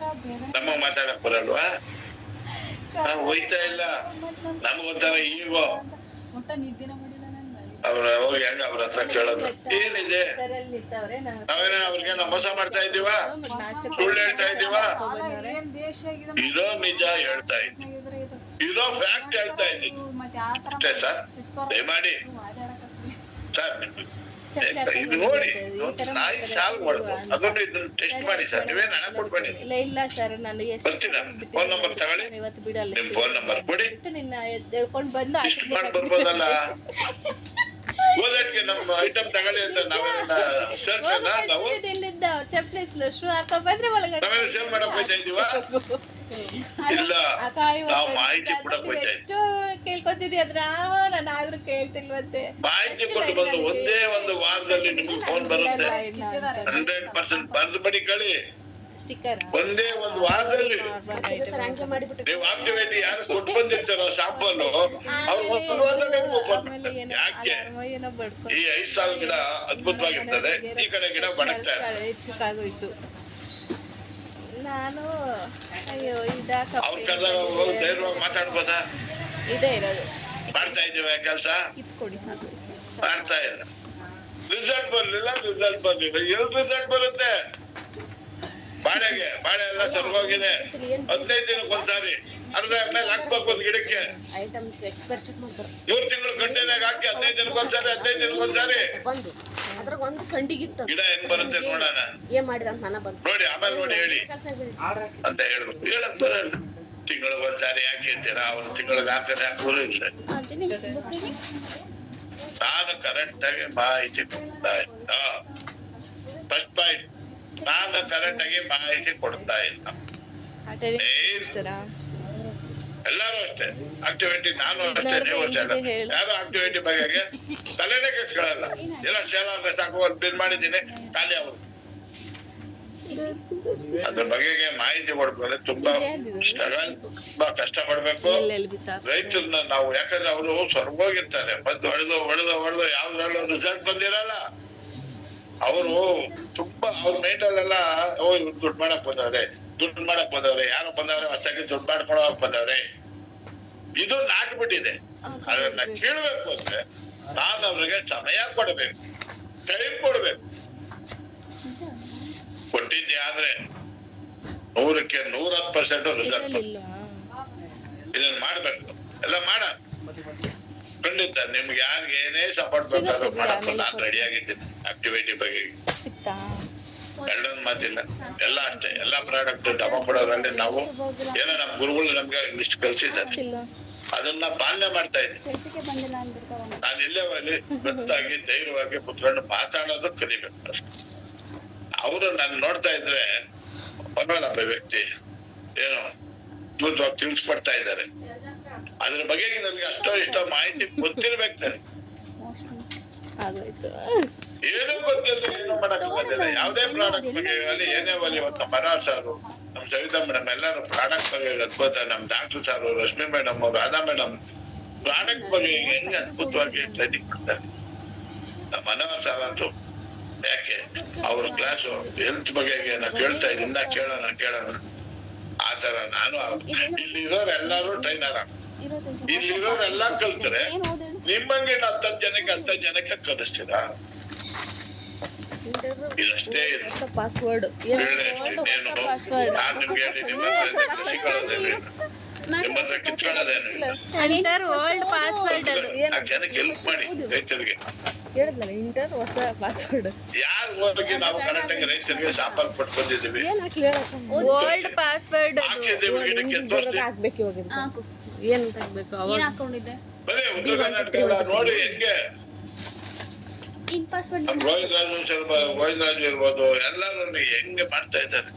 ನಮಗ್ ಮಾತಾಡಕ್ ಬರಲ್ವಾ? ನಾವು ಹೋಯ್ತಾ ಇಲ್ಲ. ನಮಗೊಂಥರ ಈಗೋ ಅವ್ರ ಹೋಗಿ ಹೆಂಗ ಅವ್ರ ಹತ್ರ ಕೇಳೋದು ಏನಿದೆ? ನಾವೇನ ಅವ್ರಿಗೆ ಮೋಸ ಮಾಡ್ತಾ ಇದ್ದೀವ? ಸುಳ್ಳು ಹೇಳ್ತಾ ಇದ್ದೀವ? ಇರೋ ನಿಜ ಹೇಳ್ತಾ ಇದ್ದೀವಿ, ಇರೋ ಫ್ಯಾಕ್ಟ್ ಹೇಳ್ತಾ ಇದ್ದೀನಿ ಅಷ್ಟೇ ಸರ್. ದಯಮಾಡಿ ಸರ್ ಇದು ನೋಡಿ, ನಾಯಿ ಸಾಲ್ ಮಾಡ್ಬೋದು, ಅದನ್ನು ಇದನ್ನ ಟೆಸ್ಟ್ ಮಾಡಿ ಸರ್. ನೀವೇನು ಹಣ ಕೊಡ್ಬೇಡಿ. ಇಲ್ಲ ಸರ್, ನನಗೆ ಬರ್ತೀನ ಫೋನ್ ನಂಬರ್ ತಗೊಳ್ಳಿ. ನಿಮ್ ಫೋನ್ ನಂಬರ್ ಕೊಡಿ, ಇಷ್ಟು ಮಾಡಿ ಬರ್ಬೋದಲ್ಲ. ಓದಕ್ಕೆ ನಮ್ಮ ಐಟಮ್ ತಗೊಳ್ಳಿ ಅಂತ ನಾವೆಲ್ಲ ಸೇರ್ಸಲ್ಲ. ನಾವು ನಾವೆಲ್ಲ ಸೇಲ್ ಮಾಡಕ್ ಹೋಯ್ತಾ ಇದೀವ? ಇಲ್ಲ, ನಾವು ಮಾಹಿತಿ ಕೊಡಕ್ ಹೋಯ್ತಾ ಇದ್ದೀವಿ. ಕೇಳ್ಕೊತಿದ್ದಿ ಅದ್ರ ನಾನು ಆದ್ರೂ ಕೇಳ್ತಿಲ್ವಂತೆ. ಮಾಹಿತಿ ಕೊಟ್ಟು ಬಂದು ಒಂದೇ ಒಂದು ವಾರದಲ್ಲಿ ನಿಮ್ಗೆ ಫೋನ್ ಬರುತ್ತೆ. 100% ಬರ್ದು ಬಡಿ ಕಳಿ. ಒಂದೇ ಒಂದು ವಾರದಲ್ಲಿ ನೀವು ಆಕ್ಟಿವಿಟಿ ಯಾರು ಕೊಟ್ಟು ಬಂದಿರ್ತಾರೋ ಶಾಂಪಲ್ ಅವ್ರು ಒಂದು ವಾರದಲ್ಲಿ ಓಪನ್ ಮಾಡ್ತಾರೆ. ಯಾಕೆ? ಈ 5 ಸಾಲ ಗಿಡ ಅದ್ಭುತವಾಗಿರ್ತದೆ, ಈ ಕಡೆ ಗಿಡ ಬಡಕ್ತಾ ಹೆಚ್ಚಾಗೋಯ್ತು. ನಾನು ಅಯ್ಯೋ ಅವ್ರ ಕರೆದಾಗ ಹೋಗಿ ಧೈರ್ಯವಾಗಿ ಮಾತಾಡ್ಬೋದಾ? ಇದೇ ಇರೋದು. ಮಾಡ್ತಾ ಇದೀವಿ ಕೆಲಸ, ಕೊಡಿ ಸಾಕು. ಮಾಡ್ತಾ ಇಲ್ಲ. ರಿಸಲ್ಟ್ ಬರ್ಲಿಲ್ಲ, ರಿಸಲ್ಟ್ ಬರ್ಲಿಲ್ಲ. ಎಲ್ಲಿ ರಿಸಲ್ಟ್ ಬರುತ್ತೆ? ಬಾಳೆಗೆ ಬಾಳೆ ಎಲ್ಲ ಸರ್ಗೋಗಿದೆ. 15 ದಿನಕ್ಕೆ ಒಂದ್ಸಾರಿ ಅರ್ಧ ಮೇಲೆ ಹಾಕ್ಬೇಕು ಒಂದು ಗಿಡಕ್ಕೆ. 3 ತಿಂಗಳು ಗಂಟೆನಾಗ ಹಾಕಿ 15 ದಿನಕ್ಕೆ ಒಂದ್ಸಾರಿ 15 ದಿನಕ್ಕೆ ಒಂದ್ಸಾರಿ ಗಿಡ ಹೆಂಗ್ ಬರುತ್ತೆ ನೋಡೋಣ. ನೋಡಿ ಆಮೇಲೆ ನೋಡಿ ಹೇಳಿ ಅಂತ ಹೇಳ್ಬೇಕು. ಹೇಳಕ್ ಬರಲ್ಲ. ತಿಂಗಳಿಗೆ ಒಂದ್ಸಾರಿ ಯಾಕೆ ಅಂತೀರಾ? ಅವ್ರು ತಿಂಗಳಿಗೆ ಹಾಕಿದ್ರೆ ಹಾಕೋರು ಇಲ್ಲ. ನಾನು ಕರೆಕ್ಟ್ ಆಗಿ ಮಾಹಿತಿ ಕೊಡ್ತಾ ಇಲ್ಲ. ಫಸ್ಟ್ ಪಾಯಿಂಟ್, ನಾನು ಕರೆಕ್ಟ್ ಆಗಿ ಮಾಹಿತಿ ಕೊಡ್ತಾ ಇಲ್ಲ. ಎಲ್ಲಾರು ಅಷ್ಟೇ ಆಕ್ಟಿವಿಟಿ, ನಾನು ಅಷ್ಟೇ, ನೀವು ಅಷ್ಟೇ. ಯಾರು ಆಕ್ಟಿವಿಟಿ ಬಗೆಗೆ ತಲೆನೇ ಕೆಚ್ಕೊಳ್ಳಲ್ಲ. ಎಲ್ಲ ಸೇಲ್ ಆದ್ರೆ ಸಾಕು ಬಿಲ್ ಮಾಡಿದ್ದೀನಿ ಖಾಲಿ ಅವರು. ಅದ್ರ ಬಗೆಗೆ ಮಾಹಿತಿ ಕೊಡ್ಬೇಕು. ತುಂಬಾ ಸ್ಟ್ರಗಲ್, ತುಂಬಾ ಕಷ್ಟ ಪಡ್ಬೇಕು ರೈತರನ್ನ ನಾವು. ಯಾಕಂದ್ರೆ ಅವರು ಸ್ವರ್ಗೋಗಿರ್ತಾರೆ, ಬಂದು ಹೊಡೆದು ಯಾವ್ದ್ರಲ್ಲೂ ರಿಸಲ್ಟ್ ಬಂದಿರಲ್ಲ. ಅವರು ತುಂಬಾ ಅವ್ರ ಮೈಂಡಲ್ಲೆಲ್ಲ ಓ ಇವ್ರು ದುಡ್ಡು ಮಾಡಕ್ ಬಂದವ್ರೆ ಯಾರೋ ಬಂದವ್ರೆ ಹೊಸದಾಗಿ ದುಡ್ಡು ಮಾಡ್ಕೊಳಕ್ ಬಂದವ್ರೆ ಇದು ನಾಟ್ಬಿಟ್ಟಿದೆ. ಅದನ್ನ ಕೇಳ್ಬೇಕು ಅಂದ್ರೆ ನಾನು ಅವ್ರಿಗೆ ಸಮಯ ಕೊಡ್ಬೇಕು, ಟೈಮ್ ಕೊಡ್ಬೇಕು. ಕೊಟ್ಟಿದ್ದೆ ಆದ್ರೆ 100ಕ್ಕೆ 110% ರಿಸಲ್ಟ್. ಇದನ್ನ ಮಾಡ್ಬೇಕು, ಎಲ್ಲ ಮಾಡ. ಖಂಡಿತ ನಿಮ್ಗೆ ಯಾರಿಗೆ ಏನೇ ಸಪೋರ್ಟ್ ಬೇಕಾದ್ರೂ ಮಾಡಕ್ಕೆ ನಾನು ರೆಡಿ ಆಗಿದ್ದೀನಿ. ಆಕ್ಟಿವಿಟಿ ಬಗ್ಗೆ ಎರಡೊಂದು ಮಾತಿಲ್ಲ, ಎಲ್ಲ ಅಷ್ಟೇ. ಎಲ್ಲಾ ಪ್ರಾಡಕ್ಟ್ ಡಮ ಕೊಡೋದ್ರಲ್ಲಿ ನಾವು ಏನೋ ನಮ್ ಗುರುಗಳು ನಮ್ಗೆ ಇಷ್ಟು ಕಲ್ಸಿದ್ದಾರೆ, ಅದನ್ನ ಪಾಲನೆ ಮಾಡ್ತಾ ಇದ್ದೀನಿ. ನಾನು ಇಲ್ಲೇ ಹೋಗ್ಲಿ ಗೊತ್ತಾಗಿ ಧೈರ್ಯವಾಗಿ ಕುತ್ಕೊಂಡು ಮಾತಾಡೋದು ಕಲಿಬೇಕು ಅಷ್ಟೇ. ಅವರು ನಾನು ನೋಡ್ತಾ ಇದ್ರೆ ಪರವಾಗಿಲ್ಲ ವ್ಯಕ್ತಿ ಏನೋ ಅದ್ಭುತವಾಗಿ ತಿಳಿಸ್ಕೊಡ್ತಾ ಇದ್ದಾರೆ. ಅದ್ರ ಬಗ್ಗೆ ನನ್ಗೆ ಅಷ್ಟೋ ಇಷ್ಟೋ ಮಾಹಿತಿ ಗೊತ್ತಿರ್ಬೇಕು. ನನಗೆ ಏನೂ ಗೊತ್ತಿಲ್ಲ, ಏನು ಮಾಡಕ್ ಬಂದಿಲ್ಲ. ಯಾವ್ದೇ ಪ್ರಾಡಕ್ಟ್ ಬಗ್ಗೆ ಆಗಲಿ ಏನೇ ಆಗಲಿ, ಇವತ್ತು ಮನೋಹರ್ ಸಾರು, ನಮ್ ಸವಿತಾ ಮೇಡಮ್ ಎಲ್ಲರೂ ಪ್ರಾಡಕ್ಟ್ ಬಗ್ಗೆ ಅದ್ಭುತ. ನಮ್ ಡಾಕ್ಟರ್ ಸಾರು, Rashmi madam, Radha madam product ಬಗ್ಗೆ ಹೆಂಗೆ ಅದ್ಭುತವಾಗಿ ಟ್ರೈನಿಂಗ್ ಕೊಡ್ತಾರೆ. ನಮ್ಮ ಮನೋಹರ್ ಸಾರ್ ಅಂತೂ ಯಾಕೆ ಅವ್ರ ಕ್ಲಾಸು ಹೆಲ್ತ್ ಬಗ್ಗೆ ನಾವು ಕೇಳ್ತಾ ಇದ್ದಿಂದ ಕೇಳೋಣ ಆತರ. ನಾನು ಇಲ್ಲಿರೋರೆಲ್ಲಾರು ಟ್ರೈನರ್, ಇಲ್ಲಿರೋರೆಲ್ಲ ಕಲ್ತ್ರೆ ನಿಮ್ಮಂಗೆ 10 ಜನಕ್ಕೆ ಕಲಿಸ್ತೀರಾ? ಇದಷ್ಟೇ ಇದೆ. ಪಾಸ್ವರ್ಡ್ ನಾನ್ ನಿಮ್ಗೆ ಹೇಳಿ ನಿಮ್ಮ ಹತ್ರ ಕಿತ್ಕೊಳ್ಳೋದೇನು ಇಲ್ಲ. ವರ್ಲ್ಡ್ ಪಾಸ್ವರ್ಡ್ ಅದು ಜನಕ್ಕೆ ಹೆಲ್ಪ್ ಮಾಡಿ ರೈತರಿಗೆ. ಹೇಳಿದ್ನಲ್ಲ ಇಂಟರ್ ಹೊಸ ಪಾಸ್ವರ್ಡ್. ಯಾರು ಹೋಗಿ ನಾವು ಕರೆಕ್ಟ್ ಆಗಿ ರೈತರಿಗೆ ಸಾಂಬಾರ್ ಕೊಟ್ಟು ಬಂದಿದ್ದೀವಿ. ವರ್ಲ್ಡ್ ಪಾಸ್ವರ್ಡ್ ಹಾಕಿದ್ದೀವಿ, ಗಿಡಕ್ಕೆ ಹಾಕ್ಬೇಕು. ಇವಾಗ ಏನ್ ಹಾಕ್ಬೇಕು? ಏನ್ ಹಾಕೊಂಡಿದ್ದೆ? ಬರೀ ಉತ್ತರ ಕರ್ನಾಟಕ ಎಲ್ಲ ನೋಡಿ ಹೆಂಗೆ ಇನ್ ಪಾಸ್ವರ್ಡ್ ಗೋವಿಂದ ರಾಜು ಇರ್ಬೋದು, ಎಲ್ಲರೂ ಹೆಂಗೆ ಮಾಡ್ತಾ ಇದ್ದಾರೆ.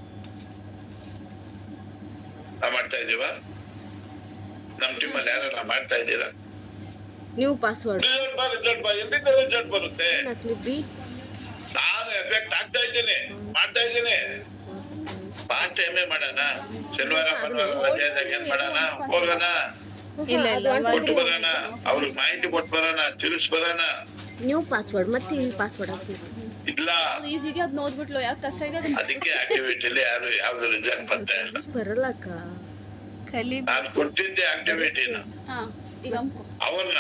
ನಾವ್ ಮಾಡ್ತಾ ಇದೀವ? ನಮ್ ಟೀಮಲ್ಲಿ ಯಾರೆಲ್ಲ ಮಾಡ್ತಾ ಇದ್ದೀರಾ? ನ್ಯೂ ಪಾಸ್ವರ್ಡ್ ಎಲ್ಲಿಂದ ರಿಸಲ್ಟ್ ಬರುತ್ತೆ? ನಾನು ಎಫೆಕ್ಟ್ ಆಗ್ತಾ ಇದ್ದೀನಿ, ಮಾಡ್ತಾ ಇದ್ದೀನಿ. ಪಾಸ್ಟ್ ಟೈಮೇ ಮಾಡೋಣ, ಶನಿವಾರ ರಜೆದಾಗ ಏನ್ ಮಾಡೋಣ, ಹೋಗೋಣ, ಕೊಟ್ಟು ಬರೋಣ, ಅವ್ರಿಗೆ ಮಾಹಿತಿ ಕೊಟ್ಟು ಬರೋಣ, ತಿಳಿಸ್ ಬರೋಣ. ನ್ಯೂ ಪಾಸ್ವರ್ಡ್ ಮತ್ತೆ ಈ ಪಾಸ್ವರ್ಡ್ ಇಲ್ಲ ಈಸಿಗೆ ಅದ್ ನೋಡ್ಬಿಟ್ಲು ಯಾಕೆ ಕಷ್ಟ ಇದೆ ಅದಕ್ಕೆ ಆಕ್ಟಿವಿಟಿಲಿ ಯಾರು ಯಾವ್ದು ರಿಸಲ್ಟ್ ಬರ್ತಾ ಇಲ್ಲ. ಬರಲ್ಲಕ್ಕ ನಾನು ಕೊಟ್ಟಿದ್ದೆ ಆಕ್ಟಿವಿಟಿನ ಈಗ ಅವನ್ನ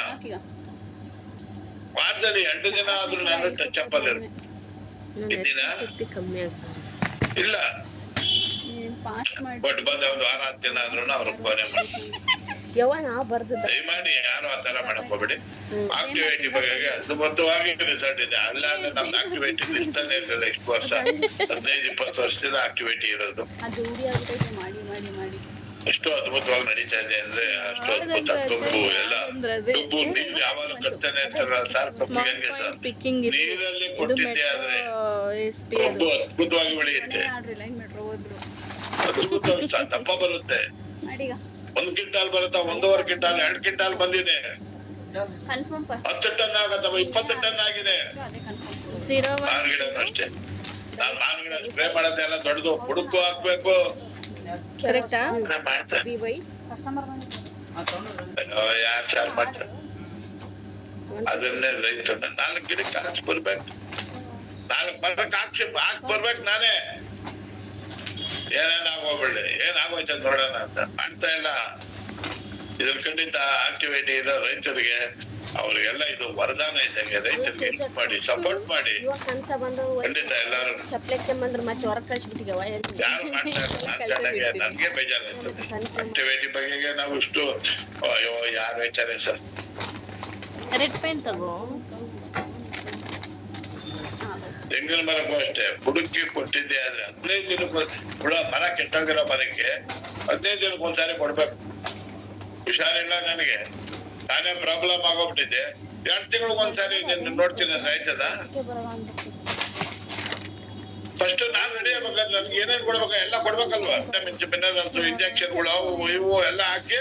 ವಾರದಲ್ಲಿ 2 ದಿನ ಆದ್ರೂ ನಾನು ಟಚ್ ಅಪ್ ಅಲ್ಲಿ ಕಮ್ಮಿ ಇಲ್ಲ. ಪಾಸ್ಟ್ ಮಾಡಿ ಬಟ್ ಬಂದ ಒಂದು 6 ದಿನ ಆದ್ರೂ ಅವ್ರಿಗೆ ಫೋನೇ ಮಾಡ್ತೀನಿ. ದಯಮಾಡಿ ಯಾರು ಆತರ ಮಾಡಕ್ ಹೋಗ್ಬೇಡಿ. ಆಕ್ಟಿವಿಟಿ ಬಗ್ಗೆ ಅದ್ಭುತವಾಗಿ ರಿಸಲ್ಟ್ ಇದೆ. ಅಲ್ಲಾಂದ್ರೆ ನಮ್ದು ಆಕ್ಟಿವಿಟಿ ನಿಲ್ತಾನೆ ಇರಲಿಲ್ಲ. ಇಷ್ಟು ವರ್ಷ 15-20 ವರ್ಷದಿಂದ ಆಕ್ಟಿವಿಟಿ ಇರೋದು. ಎಷ್ಟು ಅದ್ಭುತವಾಗಿ ನಡೀತಾ ಇದೆ ಅಂದ್ರೆ ಅಷ್ಟು ಅದ್ಭುತ. ಕಬ್ಬು ಎಲ್ಲ ಕಬ್ಬು ನೀರು ಯಾವಾಗ ಕಟ್ತಾನೆ ಇರ್ತಾರಲ್ಲ ಸರ್, ಕಬ್ಬಿಗೆ ಹೆಂಗೆ ಸರ್ ನೀರಲ್ಲಿ ಕೊಟ್ಟಿದ್ದೆ ಆದ್ರೆ ಕಬ್ಬು ಅದ್ಭುತವಾಗಿ ಬೆಳೆಯುತ್ತೆ, ಅದ್ಭುತವಾಗಿ ದಪ್ಪ ಬರುತ್ತೆ. 1 ಕ್ವಿಂಟಾಲ್ ಬರುತ್ತಾ, 1.5 ಕ್ವಿಂಟಾಲ್, 2 ಕ್ವಿಂಟಾಲ್ ಬಂದಿದೆ. 10 ಟನ್ ಆಗತ್ತವ, 20 ಟನ್ ಆಗಿದೆ. ಮಾವಿನ ಗಿಡನು ಅಷ್ಟೇ. ನಾನ್ ಮಾವಿನ ಗಿಡ ಸ್ಪ್ರೇ ಮಾಡೋದೆಲ್ಲ ದೊಡ್ಡದು, ಹುಡುಕು ಹಾಕ್ಬೇಕು. ಯಾರು ಸಾರ್ ಮಾಡ್ತಾರೆ ಅದನ್ನೇ ರೈತ 4 ಗಿಡಕ್ಕೆ ಹಾಕಿ ಬರ್ಬೇಕು, 4 ಮರಕ್ಕೆ ಹಾಕಿ ಬರ್ಬೇಕು. ನಾನೇ ಏನೇನಾಗೋಗ್ಬಿಡ್ಲಿ, ಏನಾಗೋಯ್ತ ನೋಡೋಣ ಅಂತ ಮಾಡ್ತಾ ಇಲ್ಲ. ಇದ್ರ ಖಂಡಿತ ಆಕ್ಟಿವಿಟಿ ಇದೆ ರೈತರಿಗೆ, ಅವ್ರಿಗೆಲ್ಲ ಇದು ವರದಾನ ಇದ್ದಂಗೆ. ರೈತರಿಗೆ ಹೆಲ್ಪ್ ಮಾಡಿ, ಸಪೋರ್ಟ್ ಮಾಡಿ. ಖಂಡಿತ ಎಲ್ಲಾರು ಯಾರು ಮಾಡ್ತಾರೆ. ನನ್ಗೆ ಬೇಜಾರಾಗ್ತದೆ ಆಕ್ಟಿವಿಟಿ ಬಗ್ಗೆ. ನಾವು ಇಷ್ಟು ಅಯ್ಯೋ ಯಾರು ವಿಚಾರ ಸರ್. ರೆಡ್ ಪೆನ್ ತಗೋ. ತೆಂಗಿನ ಮರಕ್ಕೂ ಅಷ್ಟೇ ಹುಡುಕಿ ಕೊಟ್ಟಿದ್ದೆ ಆದ್ರೆ 15 ದಿನಕ್ಕೆ ಮರ ಕೆಟ್ಟೋಗಿರೋ ಮರಕ್ಕೆ 15 ದಿನಕ್ಕೆ ಒಂದ್ಸಾರಿ ಕೊಡ್ಬೇಕು. ಹುಷಾರಿಲ್ಲ ನನಗೆ, ನಾನೇ ಪ್ರಾಬ್ಲಮ್ ಆಗೋಗ್ಬಿಟ್ಟಿದ್ದೆ. 2 ತಿಂಗಳಿಗೊಂದ್ಸಾರಿ ನೋಡ್ತೀನಿ ಆಯ್ತದ. ಫಸ್ಟ್ ನಾನ್ ರೆಡಿ ಆಗ್ಬೇಕಾದ್ರೆ ನನ್ಗೆ ಏನೇನ್ ಕೊಡ್ಬೇಕ ಎಲ್ಲ ಕೊಡ್ಬೇಕಲ್ವಾ? ವಿಟಮಿನ್ಸ್, ಮಿನರಲ್ಸ್, ಇಂಜೆಕ್ಷನ್ಗಳು, ಅವು ಇವು ಎಲ್ಲ ಹಾಕಿ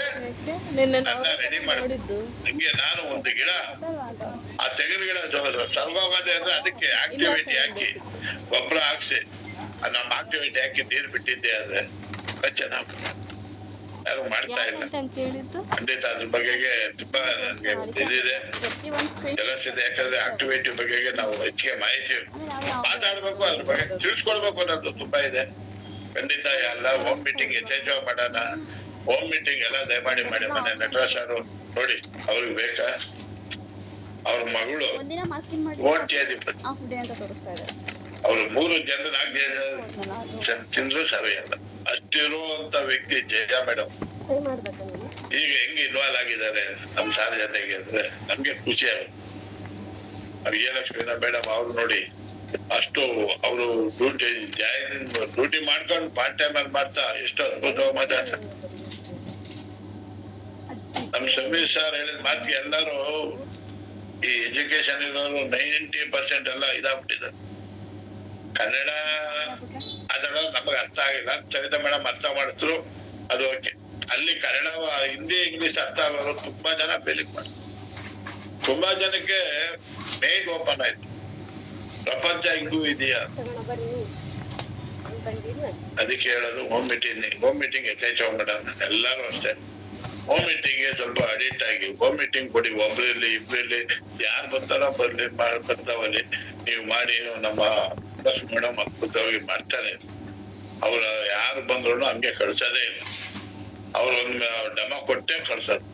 ನನ್ನ ರೆಡಿ ಮಾಡಿ. ನಿಮ್ಗೆ ನಾನು ಒಂದು ಗಿಡ, ಆ ತೆಂಗಿನ ಗಿಡ ಸರ್ಗೋಗದೆ ಅಂದ್ರೆ ಅದಕ್ಕೆ ಆಕ್ಟಿವಿಟಿ ಹಾಕಿ ಗೊಬ್ಬರ ಹಾಕ್ಸಿ ನಮ್ಮ ಆಕ್ಟಿವಿಟಿ ಹಾಕಿ ನೀರು ಬಿಟ್ಟಿದ್ದೆ ಆದ್ರೆ ಚೆನ್ನಾಗಿ ಯಾರು ಮಾಡ್ತಾ ಇಲ್ಲ. ಅಂತ ಕೇಳಿದ್ದು ಖಂಡಿತ ಅದ್ರ ಬಗೆಗೆ ತುಂಬಾ ನನ್ಗೆ ಇದಿದೆ, ಪ್ರತಿ ಒಂದ್ ಸ್ಕ್ರೀನ್ ಕೆಲಸ ಇದೆ. ಯಾಕಂದ್ರೆ ಆಕ್ಟಿವಿಟಿ ಬಗೆಗೆ ನಾವು ಹೆಚ್ಚಿಗೆ ಮಾಹಿತಿ ಮಾತಾಡ್ಬೇಕು, ಅದ್ರ ಬಗ್ಗೆ ತಿಳಿಸ್ಕೊಡ್ಬೇಕು ಅನ್ನೋದು ತುಂಬಾ ಇದೆ. ಖಂಡಿತ ಎಲ್ಲ ಹೋಮ್ ಮೀಟಿಂಗ್ ಹೆಚ್ಚೆಚ್ಚು ಮಾಡೋಣ. ಹೋಮ್ ಮೀಟಿಂಗ್ ಎಲ್ಲ ದಯಮಾಡಿ ಮಾಡಿ. ಮನೆ ನಟರಾಜ್ ಅವರು ನೋಡಿ, ಅವ್ರಿಗೆ ಬೇಕಾ ಅವ್ರ ಮಗಳು ಒಂದಿನ ಮಾರ್ಕಿಂಗ್ ಮಾಡಿ ಕೋಟ್ಯಾಧಿಪತಿ, ಆಫ್ ಡೇ ಅಂತ ತೋರಿಸ್ತಾ ಇದೆ. ಅವ್ರು 3 ಜನ 4 ಜನ ತಿಂದ್ರು ಸರಿಯಲ್ಲ ಅಷ್ಟಿರುವಂತ ವ್ಯಕ್ತಿ ಜಯ ಮೇಡಮ್ ಈಗ ಹೆಂಗ್ ಇನ್ವಾಲ್ವ್ ಆಗಿದ್ದಾರೆ ನಮ್ ಸಾರ್ ಜೊತೆಗೆ ಅಂದ್ರೆ ನಮ್ಗೆ ಖುಷಿ ಆಗುತ್ತೆ. ವಿಜಯಲಕ್ಷ್ಮಿ ಮೇಡಮ್ ಅವ್ರು ನೋಡಿ ಅಷ್ಟು ಅವರು ಡ್ಯೂಟಿ ಮಾಡ್ಕೊಂಡು ಪಾರ್ಟ್ ಟೈಮ್ ಅಲ್ಲಿ ಮಾಡ್ತಾ ಎಷ್ಟು ಅದ್ಭುತವಾಗಿ ಮಾತಾಡ್ತಾರೆ. ನಮ್ ಸಮೀರ್ ಸರ್ ಹೇಳಿದ ಮಾತಿಗೆ ಎಲ್ಲರೂ ಈ ಎಜುಕೇಶನ್ ಇರೋರು 90% ಎಲ್ಲ ಇದಾಗ್ಬಿಟ್ಟಿದ್ದಾರೆ. ಕನ್ನಡ ಅದರ ನಮಗೆ ಅರ್ಥ ಆಗಿಲ್ಲ, ಸವಿತಾ ಮೇಡಮ್ ಅರ್ಥ ಮಾಡಿದ್ರು, ಅದು ಓಕೆ. ಅಲ್ಲಿ ಕನ್ನಡ ಹಿಂದಿ ಇಂಗ್ಲಿಷ್ ಅರ್ಥ ಆಗೋರು ತುಂಬಾ ಜನ ಫೇಲಿಂಗ್ ಮಾಡ್ತಾರೆ. ತುಂಬಾ ಜನಕ್ಕೆ ಮೇಲ್ ಓಪನ್ ಆಯ್ತು, ಪ್ರಪಂಚ ಹಿಂಗೂ ಇದೆಯಾ. ಅದಕ್ಕೆ ಹೇಳೋದು ಹೋಮ್ ಮೀಟಿಂಗ್ ಹೆಚ್ಚೆಚ್ಚು ಮೇಡಮ್ ಎಲ್ಲಾರು ಅಷ್ಟೇ. ಹೋಮ್ ಮೀಟಿಂಗ್ ಸ್ವಲ್ಪ ಅಡಿಕ್ಟ್ ಆಗಿ ಹೋಮ್ ಮೀಟಿಂಗ್ ಕೊಡಿ. ಒಬ್ರಲ್ಲಿ ಇಬ್ರಲ್ಲಿ ಯಾರು ಬರ್ತಾರೋ ಬರ್ಲಿ, ಬರ್ತಾವಲ್ಲಿ ನೀವು ಮಾಡಿ. ನಮ್ಮ ಮೇಡಮ್ ಅದ್ಭುತವಾಗಿ ಮಾಡ್ತಾರೆ. ಅವ್ರ ಯಾರು ಬಂದ್ರು ಹಂಗೆ ಕಳ್ಸೋದೇ ಇಲ್ಲ. ಅವ್ರೊಂದು ಡೆಮೋ ಕೊಟ್ಟೆ ಕಳ್ಸೋದು.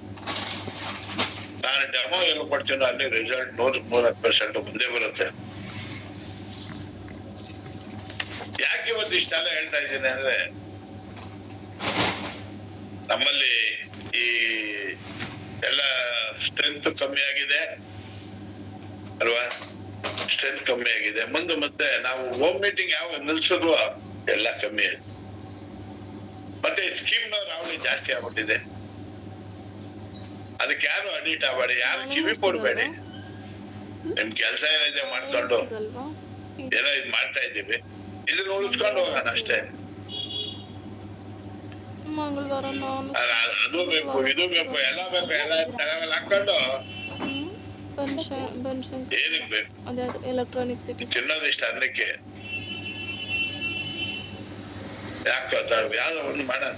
ನಾನು ಡೆಮೋ ಎಲ್ಲ ಕೊಡ್ತೀನೋ ಅಲ್ಲಿ ರಿಸಲ್ಟ್ 100% ಮುಂದೆ ಬರುತ್ತೆ. ಯಾಕೆ ಇವತ್ತು ಇಷ್ಟೆಲ್ಲ ಹೇಳ್ತಾ ಇದ್ದೀನಿ ಅಂದ್ರೆ, ನಮ್ಮಲ್ಲಿ ಈ ಎಲ್ಲ ಸ್ಟ್ರೆಂತ್ ಕಮ್ಮಿ ಆಗಿದೆ ಅಲ್ವಾ, ಸ್ಟ್ರೆಂತ್ ಕಮ್ಮಿ ಆಗಿದೆ. ಮತ್ತೆ ನಾವು ಹೋಮ್ ಮೀಟಿಂಗ್ ಯಾವ ನಿಲ್ಸಿದ್ವು ಎಲ್ಲ ಕಮ್ಮಿ ಆಯ್ತು. ಮತ್ತೆ ಸ್ಕೀಮ್ ರಾವಳಿ ಜಾಸ್ತಿ ಆಗ್ಬಿಟ್ಟಿದೆ. ಅದಕ್ಕೆ ಯಾರು ಅಡಿಟ್ ಆಗಬೇಡಿ, ಯಾರು ಕಿವಿ ಕೊಡ್ಬೇಡಿ. ನಿಮ್ ಕೆಲ್ಸ ಏನಿದೆ ಮಾಡ್ಕೊಂಡು ಏನೋ ಇದ್ ಮಾಡ್ತಾ ಇದ್ದೀವಿ, ಇದನ್ನ ಉಳಿಸ್ಕೊಂಡು ಹೋಗೋಣ ಅಷ್ಟೇ. ಅದು ಬೇಕು, ಇದು ಬೇಕು, ಎಲ್ಲ ಬೇಕು, ಎಲ್ಲ ತಗವೆಲ್ಲ ಹಾಕೊಂಡು ಏನಕ್ ಬೇಕು ಎಲೆಕ್ಟ್ರಾನಿಕ್ ತಿನ್ನೋದಿಷ್ಟ ಅನ್ನಕ್ಕೆ. ಯಾಕೆ ಯಾವ್ದೋ ಒಂದು ಮಾಡೋಣ,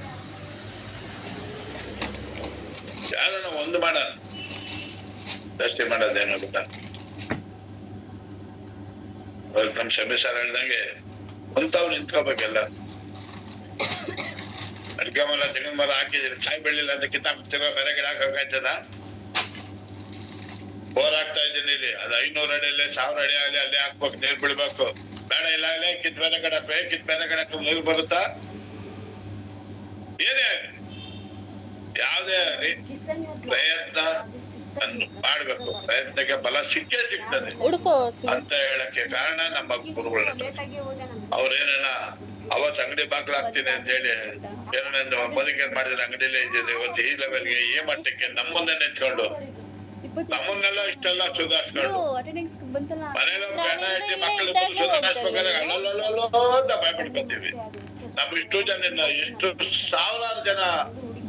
ಯಾವ್ದನ್ನ ಒಂದು ಮಾಡೋಣ, ಜಾಸ್ತಿ ಮಾಡೋದೇನೋ ಗೊತ್ತಾ. ನಮ್ ಸಮೀರ್ ಸರ್ ಹೇಳ್ದಂಗೆ ಒಂತಾವ್ ನಿಂತ್ಕೋಬೇಕೆಲ್ಲ. ಅಡ್ಗೆ ಮರ ತೆಂಗಿನ ಮರ ಹಾಕಿದ್ರೆ ಕಾಯಿ ಬೆಳಿಲ್ಲ ಅಂತ ಕಿತ್ತಾಕ್ತಿರೋ, ಬೇರೆ ಗಿಡ ಹಾಕಾಯ್ತದ. ಬೋರ್ ಹಾಕ್ತಾ ಇದ್ದೀನಿ ಇಲ್ಲಿ, ಅದು 500 ಅಡಿಯಲ್ಲಿ 1000 ಅಡಿ ಆಗಲಿ ಅಲ್ಲೇ ಹಾಕ್ಬೇಕು, ನೀರ್ ಬಿಡ್ಬೇಕು. ಬೇಡ ಇಲ್ಲ ಅಲ್ಲೇ ಕಿತ್ ಬೇರೆ ಕಡೆ ನೀರು ಬರುತ್ತಾ? ಏನೇ ಯಾವುದೇ ಪ್ರಯತ್ನ ಮಾಡ್ಬೇಕು, ಪ್ರಯತ್ನಕ್ಕೆ ಬಲ ಸಿಕ್ಕೇ ಸಿಗ್ತದೆ ಅಂತ ಹೇಳಕ್ಕೆ ಕಾರಣ ನಮ್ಮ ಗುರುಗಳ. ಅವ್ರೇನ ಅವತ್ ಅಂಗಡಿ ಬಾಗ್ಲಾಗ್ತೀನಿ ಅಂತ ಹೇಳಿ ಏನೋ ಬದುಕೇನ್ ಮಾಡಿದ್ರೆ ಅಂಗಡಿಲೇ ಇದ್ದಿದೆ. ಇವತ್ತು ಈ ಲೆವೆಲ್ಗೆ ಈ ಮಟ್ಟಕ್ಕೆ ನಮ್ಮನ್ನೇ ನಿಂತ್ಕೊಂಡು ನಮ್ಮನ್ನೆಲ್ಲ ಇಷ್ಟೆಲ್ಲ ಸುಧಾರಿಸ್ಕೊಂಡು ಮನೇಲಿ ಗಂಡ ಹೆಂಡತಿ ಮಕ್ಕಳಿಗೆ ಸುಧಾರಿಸ್ಬೇಕಾದ್ರೆ ಅಲ್ಲಲ್ಲೋ ಅಂತ ಭಯಪಡ್ಕೊತೀವಿ. ನಮ್ ಇಷ್ಟು ಜನ, ಎಷ್ಟು ಸಾವಿರಾರು ಜನ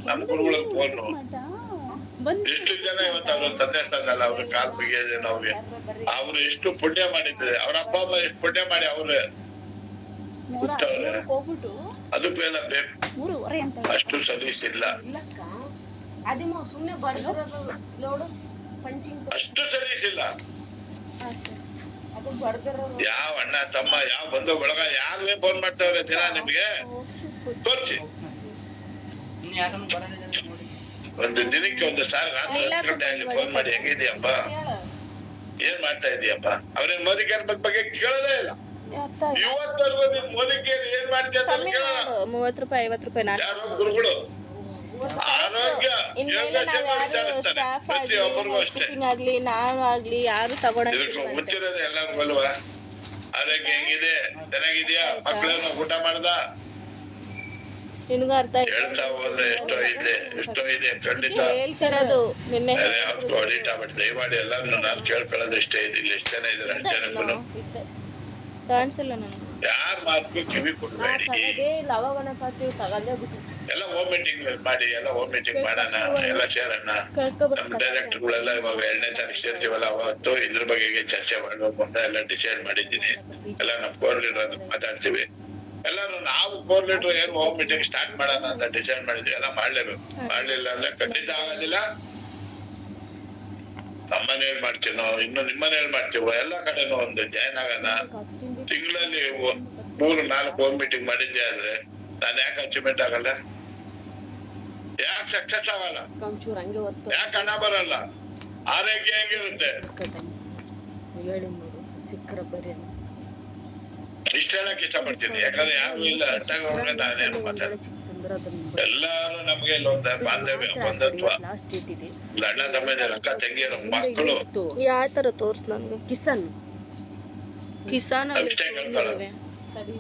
ನಮ್ ಗುರುಗಳ ಫೋನು, ಎಷ್ಟು ಜನ ಇವತ್ತು ಅವ್ರ ತಂದೆ ಸ್ಥಾನಲ್ಲ, ಅವ್ರ ಕಾಲ್ ಬಿಗಿಯೋದೇನು ಅವ್ರಿಗೆ. ಅವ್ರು ಎಷ್ಟು ಪುಣ್ಯ ಮಾಡಿದ್ರೆ, ಅವ್ರ ಅಪ್ಪ ಅಮ್ಮ ಎಷ್ಟು ಪುಣ್ಯ ಮಾಡಿ ಅವ್ರೆ ಹುಟ್ಟವ್ರೆ. ಅದಕ್ಕೂ ಎಲ್ಲ ಬೇಕು, ಅಷ್ಟು ಸಲೀಸಿಲ್ಲ, ಅಷ್ಟು ಸಲೀಸಿಲ್ಲ. ಯಾವ ಅಣ್ಣ ತಮ್ಮ, ಯಾವ ಬಂಧು ಬಳಗ ಯಾರೇ ಫೋನ್ ಮಾಡ್ತಾವ್ರೆ ದಿನ ನಿಮ್ಗೆ ತೋರ್ಸಿ. ಒಂದು ದಿನಕ್ಕೆ 1 ಸಾರಿ ರಾತ್ರಿ 10 ಗಂಟೆ ಆಗಲಿ ಫೋನ್ ಮಾಡಿ, ಹೆಂಗಿದ್ಯಪ್ಪ, ಏನ್ ಮಾಡ್ತಾ ಇದೀಯಪ್ಪ. ಅವ್ರೇನ್ ಮೋದಿ ಕೇರ್ ಬಗ್ಗೆ ಕೇಳೋದೇ ಇಲ್ಲ. ಇವತ್ತವರೆಗೂ ನಿಮ್ ಮೋದಿ ಕೇರ್ ಏನ್ ಮಾಡ್ತೀಯ ಅಂತ ಕೇಳೋಣ. 30 ರೂಪಾಯಿ 50 ರೂಪಾಯಿ ಯಾರೋ ಗುರುಗಳು ಆರೋಗ್ಯ ಪ್ರತಿಯೊಬ್ಬರಿಗೂ ಅಷ್ಟೇ. ನಾನು ಆಗ್ಲಿ ಯಾರು ಇದಕ್ಕೆ ಗೊತ್ತಿರೋದು ಎಲ್ಲರಿಗೂ ಅಲ್ವಾ. ಆರೋಗ್ಯ ಹೆಂಗಿದೆ, ಚೆನ್ನಾಗಿದ್ಯಾ, ಮಕ್ಕಳೇನು ಊಟ ಮಾಡ್ದ, ನಿನ್ಗೂ ಅರ್ಥ ಹೇಳ್ತಾ ಹೋದ್ರೆ ಎಷ್ಟೋ ಇದೆ ಖಂಡಿತ. ಹೇಳ್ತಿರೋದು ನಿನ್ನೆ ಯಾವ್ದು ಅಡಿಟ್ ಆಗ್ಬಿಟ್ಟು ದಯಮಾಡಿ ಎಲ್ಲಾರು ನಾನು ಕೇಳ್ಕೊಳ್ಳೋದು ಇಷ್ಟೇ ಇದೆ. ಇಲ್ಲಿ ಎಷ್ಟು ಜನ ಇದಾರೆ ಅಷ್ಟು ಜನಕ್ಕೂ ಕಾಣಿಸಿಲ್ಲ ನಾನು ಯಾರ ಮಾತು ಕಿವಿ ಕೊಡ್ಬೇಡಿ. ಎಲ್ಲ ಹೋಮ್ ಮೀಟಿಂಗ್ ಮಾಡಿ, ಎಲ್ಲ ಹೋಮ್ ಮೀಟಿಂಗ್ ಮಾಡೋಣ, ಎಲ್ಲ ಸೇರೋಣ. ನಮ್ ಡೈರೆಕ್ಟರ್ಗಳೆಲ್ಲ ಇವಾಗ 2ನೇ ತಾರೀಕು ಸೇರ್ತೀವಲ್ಲ, ಅವತ್ತು ಇದ್ರ ಬಗ್ಗೆ ಚರ್ಚೆ ಮಾಡ್ಬೇಕು ಅಂತ ಎಲ್ಲ ಡಿಸೈಡ್ ಮಾಡಿದ್ದೀನಿ. ಎಲ್ಲ ನಮ್ ಕೋರ್ ಲೀಡರ್ ಮಾತಾಡ್ತೀವಿ. ಎಲ್ಲರೂ ನಾವು ಕೋಆರ್ಡಿನೇಟರ್ ಏನು ಹೋಮ್ ಮೀಟಿಂಗ್ ಸ್ಟಾರ್ಟ್ ಮಾಡೋಣ ಅಂತ ಡಿಸೈಡ್ ಮಾಡಿದ್ವಿ. ಎಲ್ಲ ಮಾಡ್ಲೇಬೇಕು. ಮಾಡ್ಲಿಲ್ಲ ಅಂದ್ರೆ ಖಂಡಿತ ಆಗೋದಿಲ್ಲ. ನಮ್ಮನೇಲಿ ಮಾಡ್ತೀನೋ ಇನ್ನು ನಿಮ್ಮನೇಲಿ ಮಾಡ್ತೀವೋ ಎಲ್ಲ ಕಡೆನೂ ಒಂದು ಜಾಯ್ನ್ ಆಗೋಣ. ತಿಂಗಳಲ್ಲಿ 3-4 ಹೋಮ್ ಮೀಟಿಂಗ್ ಮಾಡಿದ್ದೆ ಆದ್ರೆ ನಾನು ಯಾಕೆ ಅಚೀವ್ಮೆಂಟ್ ಆಗಲ್ಲ, ಯಾಕೆ ಸಕ್ಸಸ್ ಆಗಲ್ಲ, ಒಂಚೂರು ಹಂಗೆ ಒತ್ತು ಯಾಕೆ ಹಣ ಬರಲ್ಲ, ಆರೋಗ್ಯ ಹೆಂಗಿರುತ್ತೆ? ಹೇಳಿ ನೋಡು ಸಿಕ್ಕರ ಬರೀ ಇಷ್ಟ ಹೇಳಕ್ ಇಷ್ಟಪಡ್ತೀನಿ. ಯಾಕಂದ್ರೆ ಯಾರು ಇಲ್ಲ ಅಟ್ಟಾಗ ನಾನೇನು ಮಾತಾಡ ಎಲ್ಲಾರು ನಮ್ಗೆ ಇಲ್ಲೊಂದ ಬಾಂಧವ್ಯ ಬಂಧುತ್ವ, ಅಣ್ಣ ತಮ್ಮ ಅಕ್ಕ ತಂಗಿಯರು ಮಕ್ಕಳು ಯಾವ ತರ ತೋರ್ಸ್ ನನ್ಗೆ ಕಿಸನ್ ಅಷ್ಟೇ ಕೇಳ್ಕೊಳ್ಳೋದು.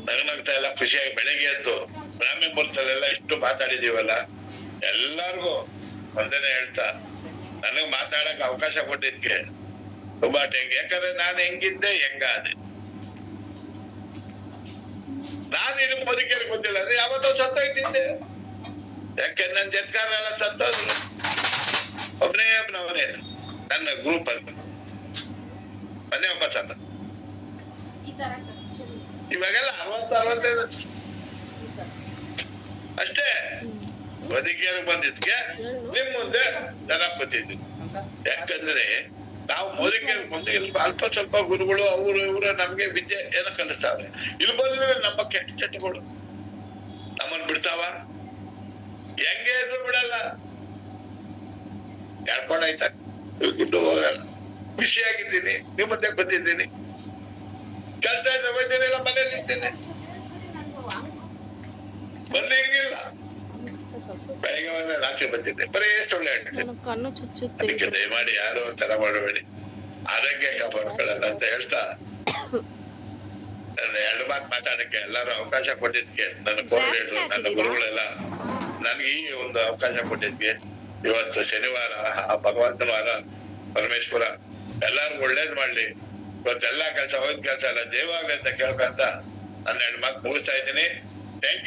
ನಗನಗ್ತಾ ಎಲ್ಲ ಖುಷಿಯಾಗಿ ಬೆಳಗ್ಗೆ ಎದ್ದು ಬ್ರಾಹ್ಮಿ ಮುಹೂರ್ತದಲ್ಲೆಲ್ಲ ಇಷ್ಟು ಮಾತಾಡಿದೀವಲ್ಲ, ಎಲ್ಲಾರ್ಗು ಒಂದೇನೆ ಹೇಳ್ತಾ ನನಗ್ ಮಾತಾಡಕ್ ಅವಕಾಶ ಕೊಟ್ಟಿದ್ಕೆ ತುಂಬಾ ಥ್ಯಾಂಕ್. ಯಾಕಂದ್ರೆ ನಾನು ಹೆಂಗಿದ್ದೆ ಹೆಂಗಾದೆ, ನಾನು ಇನ್ನು ಮುದುಕೇರಿ ಗೊತ್ತಿಲ್ಲ ಅಂದ್ರೆ ಯಾವತ್ತೋ ಸತ್ತೋಯ್ತಿದ್ದೆ. ಯಾಕೆ ನನ್ನ ಜತ್ಕಾರೆಲ್ಲ ಸತ್ತೋದ್ರು, ಒಬ್ಬನೇ ನನ್ನ ಗ್ರೂಪ್ ಅಲ್ಲಿ ಮನೆ ಒಬ್ಬ ಸತ್ತ. ಇವಾಗೆಲ್ಲ 60-65 ಅಷ್ಟೇ. ಬದುಕಿಯರು ಬಂದಿದ್ಕೆ ನಿಮ್ ಮುಂದೆ ಜನ ಕೂತಿದ್ವಿ. ಯಾಕಂದ್ರೆ ನಾವು ಮುದುಕಿಯರು ಮುಂದೆ ಇಲ್ಲಿ ಅಲ್ಪ ಸ್ವಲ್ಪ ಗುರುಗಳು ಅವರು ಇವರು ನಮ್ಗೆ ವಿದ್ಯೆ ಏನೋ ಕಲಿಸ್ತಾವ್ರೆ. ಇಲ್ಲಿ ಬಂದ್ರೆ ನಮ್ಮ ಕೆಟ್ಟ ಚಟಗಳು ನಮ್ಮನ್ ಬಿಡ್ತಾವ? ಹೆಂಗೆ ಇದ್ರು ಬಿಡಲ್ಲ, ಎಳ್ಕೊಂಡಾಯ್ತ ಇನ್ನು ಹೋಗಲ್ಲ. ಖುಷಿಯಾಗಿದ್ದೀನಿ, ನಿಮ್ ಮುಂದೆ ಬಂದಿದ್ದೀನಿ, ಕೆಲ್ಸ ಇದ್ರೆ ಹೋಯ್ತೇನಿಲ್ಲ, ಮನೇಲಿ ಇರ್ತೀನಿ, ಬಂದು ಹೆಂಗಿಲ್ಲ. ಬೆಳಗ್ಗೆ ಬಂದ್ರೆ ರಾತ್ರಿ ಬಂದಿದ್ದೆ, ಬರೀ ಸುಳ್ಳು ಹೇಳ್ತೀನಿ. ಕಣ್ಣು ಚುಚ್ಚುತ್ತೆ. ಅದಕ್ಕೆ ದಯಮಾಡಿ ಯಾರು ಒಂಥರ ಮಾಡಬೇಡಿ, ಆರೋಗ್ಯ ಕಾಪಾಡ್ಕೊಳ್ಳಲ್ಲ ಅಂತ ಹೇಳ್ತಾ 2 ಮಾತು ಮಾತಾಡಕ್ಕೆ ಎಲ್ಲಾರು ಅವಕಾಶ ಕೊಟ್ಟಿದ್ಕೆ ನನ್ನ ಕೋಆರ್ಡಿನೇಟರ್ ನನ್ನ ಗುರುಗಳೆಲ್ಲ ನನ್ಗೆ ಈ ಒಂದು ಅವಕಾಶ ಕೊಟ್ಟಿದ್ಕೆ, ಇವತ್ತು ಶನಿವಾರ ಆ ಭಗವಂತನ ವಾರ ಪರಮೇಶ್ವರ ಎಲ್ಲಾರ್ಗು ಒಳ್ಳೇದ್ ಮಾಡ್ಲಿ. ಇವತ್ತೆಲ್ಲಾ ಕೆಲಸ ಹೋದ್ ಕೆಲಸ ಎಲ್ಲ ಜಯವಾಗ್ಲಿ ಅಂತ ಕೇಳ್ಕೊಂತ ನನ್ನ 2 ಮಾತು ಮುಗಿಸ್ತಾ ಇದ್ದೀನಿ. Thank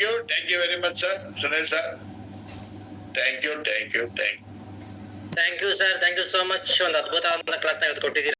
you very much sir, Sunil sir. Thank you sir, thank you so much. ಒಂದು ಅದ್ಭುತವಾದ ಕ್ಲಾಸ್ ಕೊಟ್ಟಿದ್ದೀರಿ.